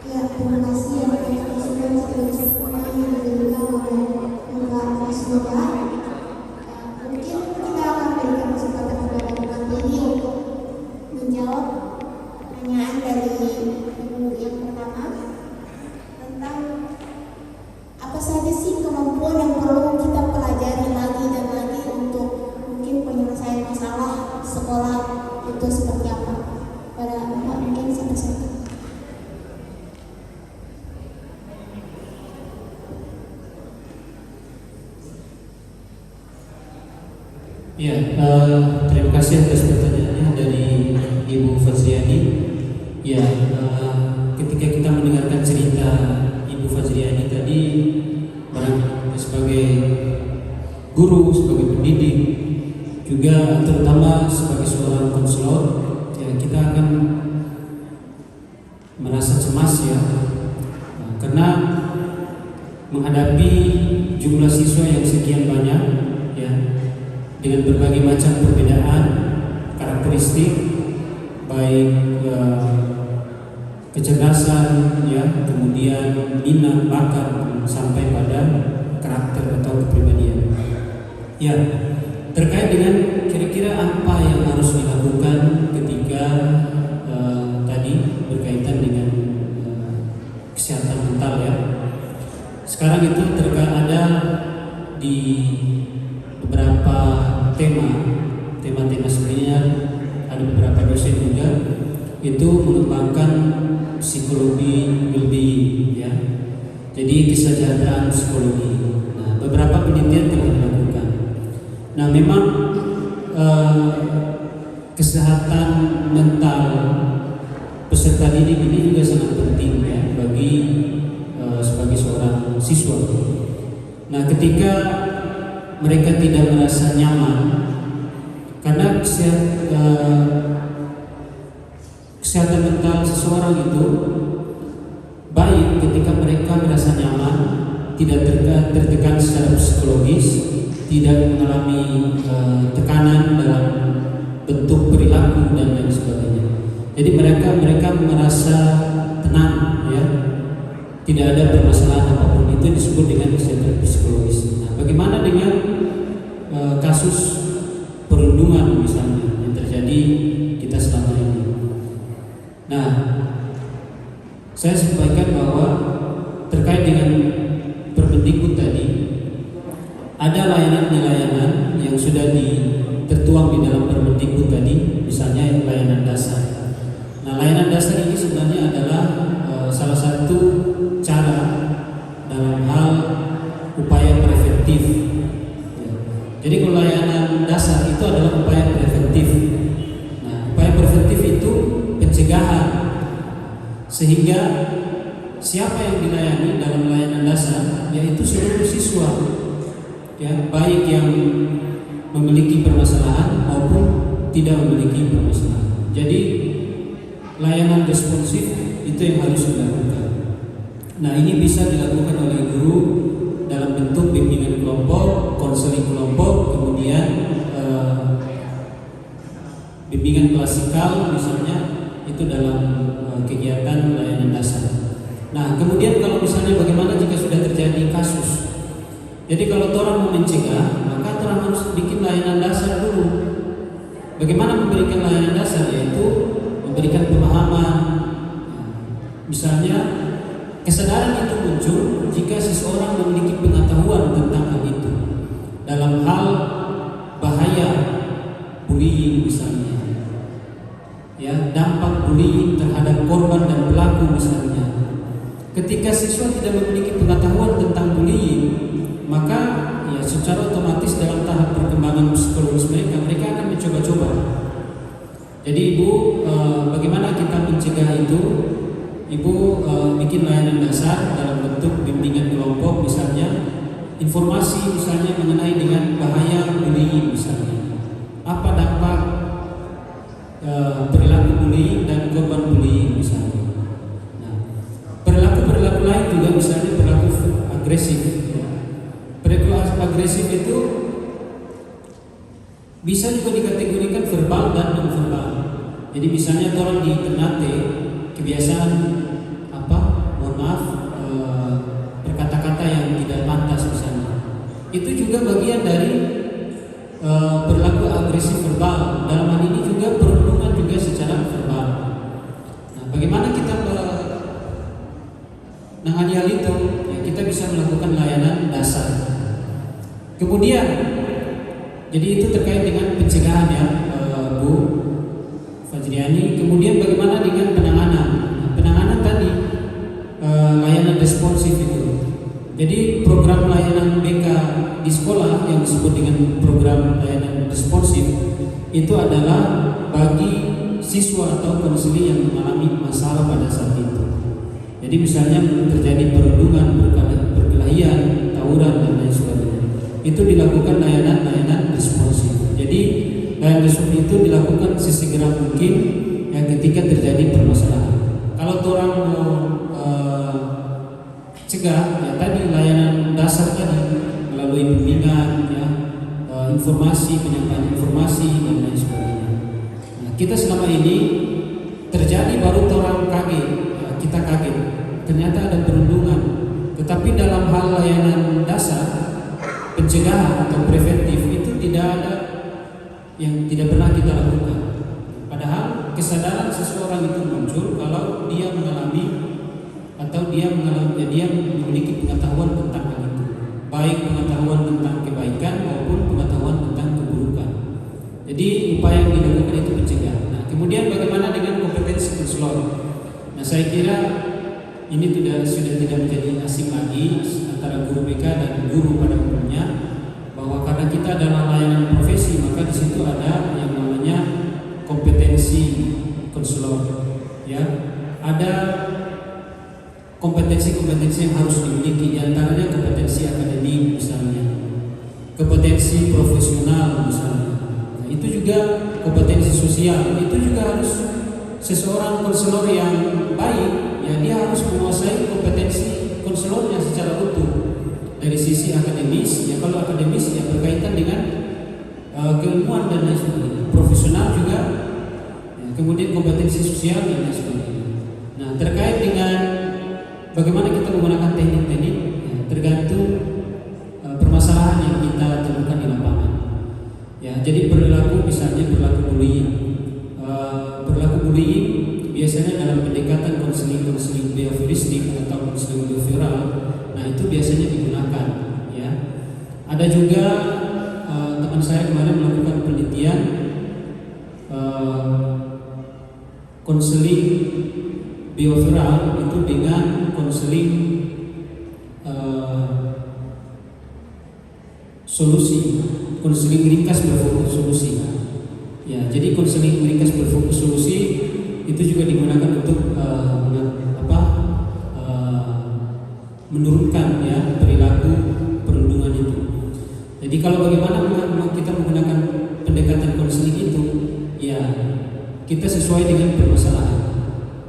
Ya, terima kasih yang sudah kesempatan yang diberikan oleh Mbak Fasluda. Mungkin kita akan berikan kesempatan kepada Mbak Tini untuk menjawab pertanyaan dari ibu yang pertama tentang apa saja sih kemampuan yang perlu kita pelajari lagi dan lagi untuk mungkin penyelesaian masalah sekolah itu seperti apa. Pada Mbak mungkin satu-satu. Ya, terima kasih atas pertanyaannya dari Ibu Fazriani. Ya, ketika kita mendengarkan cerita Ibu Fazriani tadi, sebagai guru, sebagai pendidik, juga terutama sebagai seorang konselor, ya kita akan merasa cemas ya, karena menghadapi jumlah siswa yang sekian banyak, ya, dengan berbagai macam perbedaan karakteristik, baik kecerdasan, ya, kemudian minat, bakat, sampai pada karakter atau kepribadian. Ya, terkait dengan kira-kira apa yang harus dilakukan ketika tadi berkaitan dengan kesehatan mental ya. Sekarang itu ada di beberapa tema sebenarnya ada beberapa dosen juga itu mengembangkan psikologi well-being ya. Jadi kesejahteraan psikologi. Nah, beberapa penelitian telah dilakukan. Nah, memang kesehatan mental peserta didik ini juga sangat penting ya bagi sebagai seorang siswa. Nah, ketika mereka tidak merasa nyaman, karena kesehatan mental seseorang itu baik ketika mereka merasa nyaman, tidak tertekan secara psikologis, tidak mengalami tekanan dalam bentuk perilaku dan lain sebagainya. Jadi mereka merasa tenang, ya, tidak ada permasalahan apapun. Itu disebut dengan kesehatan psikologis. Nah, bagaimana dengan kasus perundungan misalnya yang terjadi kita selama ini? Nah, saya sampaikan bahwa terkait dengan Permendikbud tadi, ada layanan-layanan yang sudah tertuang di dalam Permendikbud tadi, misalnya layanan dasar. Nah, layanan dasar ini sebenarnya adalah salah satu cara dalam hal upaya preventif. Ya. Jadi kalau layanan dasar itu adalah upaya preventif. Nah, upaya preventif itu pencegahan, sehingga siapa yang dilayani dalam layanan dasar, yaitu seluruh siswa, ya, baik yang memiliki permasalahan maupun tidak memiliki permasalahan. Jadi layanan responsif itu yang harus dilakukan. Nah, ini bisa dilakukan oleh guru dalam bentuk bimbingan kelompok, konseling kelompok, kemudian bimbingan klasikal misalnya, itu dalam kegiatan layanan dasar. Nah, kemudian kalau misalnya bagaimana jika sudah terjadi kasus? Jadi kalau orang mau mencegah, maka orang harus bikin layanan dasar dulu. Bagaimana memberikan layanan dasar? Yaitu memberikan pemahaman. Misalnya kesadaran itu muncul jika seseorang memiliki pengetahuan tentang hal itu, dalam hal bahaya bullying misalnya, ya, dampak bullying terhadap korban dan pelaku misalnya. Ketika siswa tidak memiliki pengetahuan tentang bullying, maka ya secara otomatis dalam tahap perkembangan psikologis mereka akan mencoba-coba. Jadi Ibu, bagaimana kita mencegah itu? Ibu bikin layanan dasar dalam bentuk bimbingan kelompok misalnya, informasi misalnya mengenai dengan bahaya bullying misalnya, apa dampak perilaku bullying dan korban bullying misalnya. Nah, perilaku lain juga misalnya perilaku agresif. Perilaku agresif itu bisa juga dikategorikan verbal dan non verbal. Jadi misalnya orang di Ternate kebiasaan berkata-kata yang tidak pantas misalnya, itu juga bagian dari perilaku agresif verbal. Dalam hal ini juga perundungan juga secara verbal. Nah, bagaimana kita menangani hal itu? Ya, kita bisa melakukan layanan dasar. Kemudian, jadi itu terkait dengan pencegahan, ya, Bu Fajriani. Kemudian bagaimana dengan penanganan? Penanganan tadi layanan responsif itu. Jadi program layanan BK di sekolah yang disebut dengan program layanan responsif itu adalah bagi siswa atau konseling yang mengalami masalah pada saat itu. Jadi misalnya terjadi perundungan, perkelahian, tawuran dan lain sebagainya, itu dilakukan layanan responsif. Jadi layanan responsif itu dilakukan sesegera mungkin yang ketika terjadi permasalahan. Kalau orang mau cegah, ya tadi layanan dasar tadi melalui bimbingan, ya, informasi, penyampaian informasi dan lain sebagainya. Nah, kita selama ini terjadi baru orang kaget, ya, kita kaget, ternyata ada perundungan. Tetapi dalam hal layanan dasar, pencegahan atau preventif itu tidak ada yang tidak pernah kita lakukan. Padahal kesadaran seseorang itu muncul kalau dia mengalami atau dia memiliki pengetahuan tentang hal itu, baik pengetahuan tentang kebaikan maupun pengetahuan tentang keburukan. Jadi upaya yang dilakukan itu mencegah. Nah, kemudian bagaimana dengan kompetensi konselor? Nah, saya kira ini sudah tidak menjadi asing lagi antara guru BK dan guru pada umumnya, bahwa karena kita adalah layanan profesi, maka di situ ada yang namanya kompetensi konselor, ya. Ada kompetensi-kompetensi yang harus dimiliki, diantaranya kompetensi akademik misalnya, kompetensi profesional misalnya. Nah, itu juga kompetensi sosial, itu juga harus seseorang konselor yang baik, ya, dia harus menguasai kompetensi konselornya secara utuh. Dari sisi akademis, ya kalau akademis ya berkaitan dengan keilmuan dan lain sebagainya. Profesional juga, ya, kemudian kompetensi sosial dan lain sebagainya. Nah, terkait dengan bagaimana kita menggunakan teknik-teknik, ya, tergantung permasalahan yang kita temukan di lapangan. Ya, jadi misalnya berlaku bullying. Berlaku bullying biasanya dalam pendekatan konseling behavioristik atau konseling behavioral. Nah, itu biasanya digunakan. Ya, ada juga teman saya kemarin melakukan penelitian konseling behavioral itu dengan konseling solusi, konseling ringkas berfokus solusi. Ya, jadi konseling ringkas berfokus solusi itu juga digunakan untuk menurunkan ya perilaku perundungan itu. Jadi kalau bagaimana kita menggunakan pendekatan konseling itu, ya kita sesuai dengan permasalahan.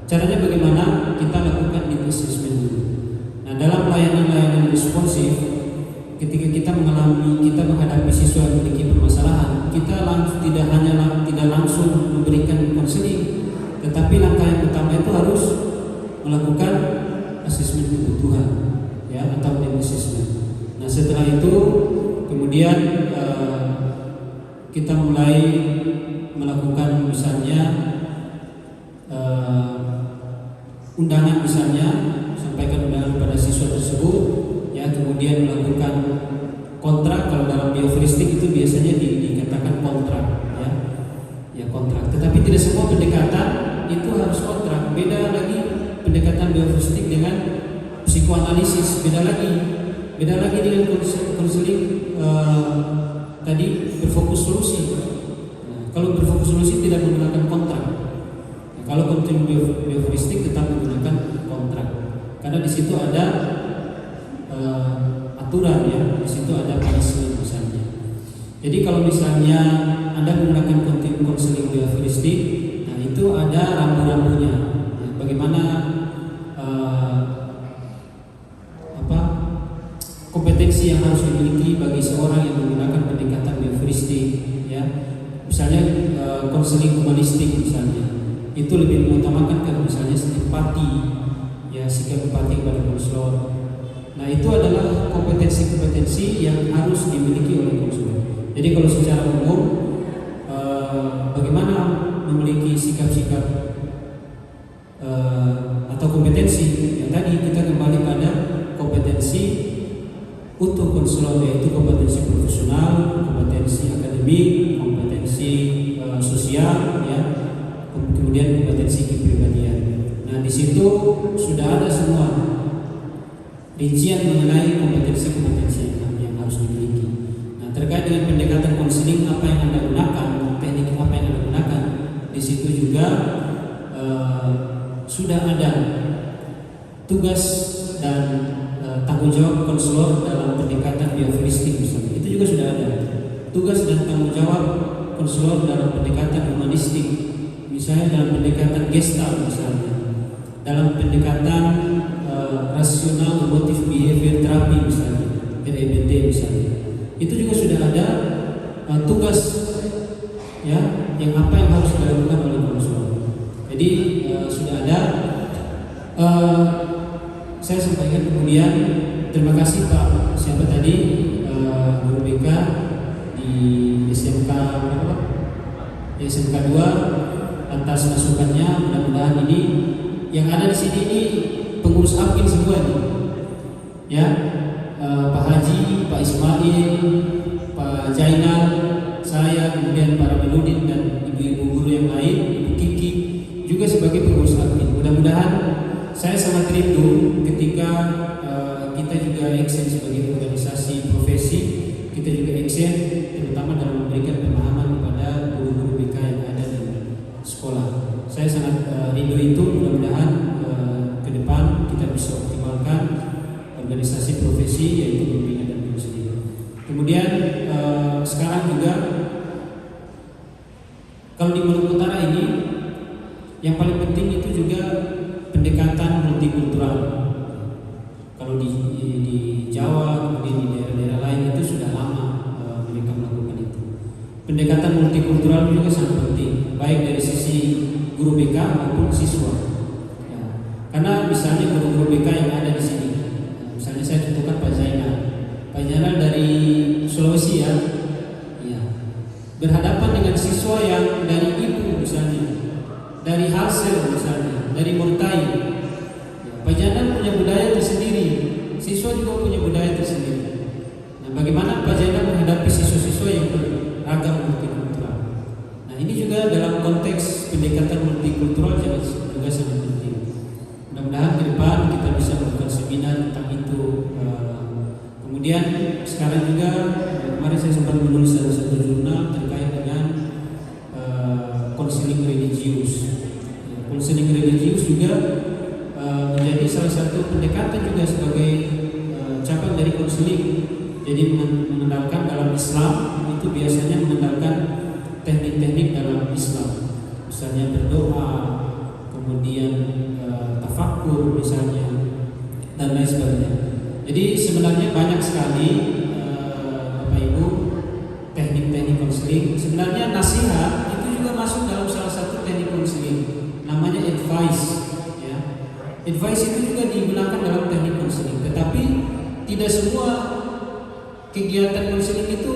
Caranya bagaimana? Kita lakukan need assessment dulu. Nah, dalam layanan responsif, ketika kita menghadapi siswa yang memiliki permasalahan, kita tidak langsung memberikan konseling, tetapi langkah yang utama itu harus melakukan asesmen kebutuhan, ya, atau need assessment. Nah, setelah itu kemudian kita mulai melakukan misalnya undangan, misalnya sampaikan undangan pada siswa tersebut, ya, kemudian melakukan kontrak. Kalau dalam behavioristik itu biasanya dikatakan kontrak, ya kontrak. Tetapi tidak semua pendekatan itu harus kontrak. Beda lagi pendekatan behavioristik dengan psikoanalisis, beda lagi dengan konseling tadi berfokus solusi. Nah, kalau berfokus solusi tidak menggunakan kontrak. Nah, kalau konseling behavioristik tetap menggunakan kontrak, karena di situ ada aturan, ya, di situ ada punishment misalnya. Jadi kalau misalnya Anda menggunakan konseling behavioristik, nah itu ada rambu-rambunya. Ya, bagaimana kompetensi yang harus dimiliki bagi seorang yang menggunakan pendekatan behavioristik, ya. Misalnya konseling humanistik misalnya, itu lebih mengutamakan misalnya empati, ya, sikap empati kepada konselor. Nah, itu adalah kompetensi-kompetensi yang harus dimiliki oleh konselor. Jadi kalau secara umum bagaimana memiliki sikap-sikap atau kompetensi yang tadi kita kembali pada kompetensi untuk konselor, yaitu kompetensi profesional, kompetensi akademik, kompetensi sosial, ya, kemudian kompetensi kepribadian. Nah, di situ sudah ada semua rincian mengenai kompetensi-kompetensi yang harus dimiliki. Nah, terkait dengan pendekatan konseling apa yang Anda gunakan, teknik apa yang Anda gunakan, di situ juga sudah ada tugas dan tanggung jawab konselor dalam pendekatan behavioristik misalnya. Itu juga sudah ada tugas dan tanggung jawab konselor dalam pendekatan humanistik, misalnya dalam pendekatan gestalt misalnya, dalam pendekatan rasional emotive behavior therapy misalnya, REBT misalnya. Itu juga sudah ada tugas, ya, yang apa yang harus dilakukan oleh konselor. Jadi sudah ada. Saya sampaikan kemudian terima kasih Pak siapa tadi guru BK di SMK 2 atas masukannya. Mudah-mudahan ini yang ada di sini ini pengurus APKIN semua nih, ya, Pak Haji, Pak Ismail, Pak Jainal, saya, kemudian para Minudin dan ibu-ibu guru yang lain, Ibu Kiki juga sebagai pengurus APKIN. Mudah-mudahan saya sangat rindu ketika kita juga eksen sebagai organisasi profesi, kita juga eksen terutama dalam memberikan pemahaman kepada guru-guru BK yang ada di sekolah. Saya sangat rindu itu. Mudah-mudahan ke depan kita bisa optimalkan organisasi profesi yaitu pembina dan guru sendiri. Kemudian sekarang juga kalau di Maluku Utara ini yang paling penting itu juga pendekatan multikultural. Kalau di Jawa, kemudian di daerah-daerah lain itu sudah lama mereka melakukan itu. Pendekatan multikultural juga sangat penting, baik dari sisi guru BK maupun siswa. Ya. Karena misalnya guru-guru BK yang ada di sini, misalnya saya contohkan Pak Zainal. Pak Zainal dari Sulawesi ya, berhadapan dengan siswa yang dari Ibu misalnya, dari Harsel misalnya, dari Murtai. Pak Zainal punya budaya tersendiri, siswa juga punya budaya tersendiri. Nah, bagaimana Pak Zainal menghadapi siswa-siswa yang beragam multikultural? Nah, ini juga dalam konteks pendekatan multikultural juga sangat penting. Mudah-mudahan ke depan kita bisa melakukan seminar tentang itu. Kemudian sekarang juga kemarin saya sempat menulis satu jurnal terkait dengan konseling religius. Konseling religius juga menjadi salah satu pendekatan juga sebagai cabang dari konseling. Jadi mengenalkan dalam Islam itu biasanya mengenalkan teknik-teknik dalam Islam, misalnya berdoa, kemudian tafakur misalnya, dan lain sebagainya. Jadi sebenarnya banyak sekali Bapak Ibu teknik-teknik konseling. Sebenarnya nasihat itu juga masuk dalam salah satu teknik konseling, namanya advice. Ya. Advice itu juga digunakan dalam teknik konseling. Tetapi tidak semua kegiatan konseling itu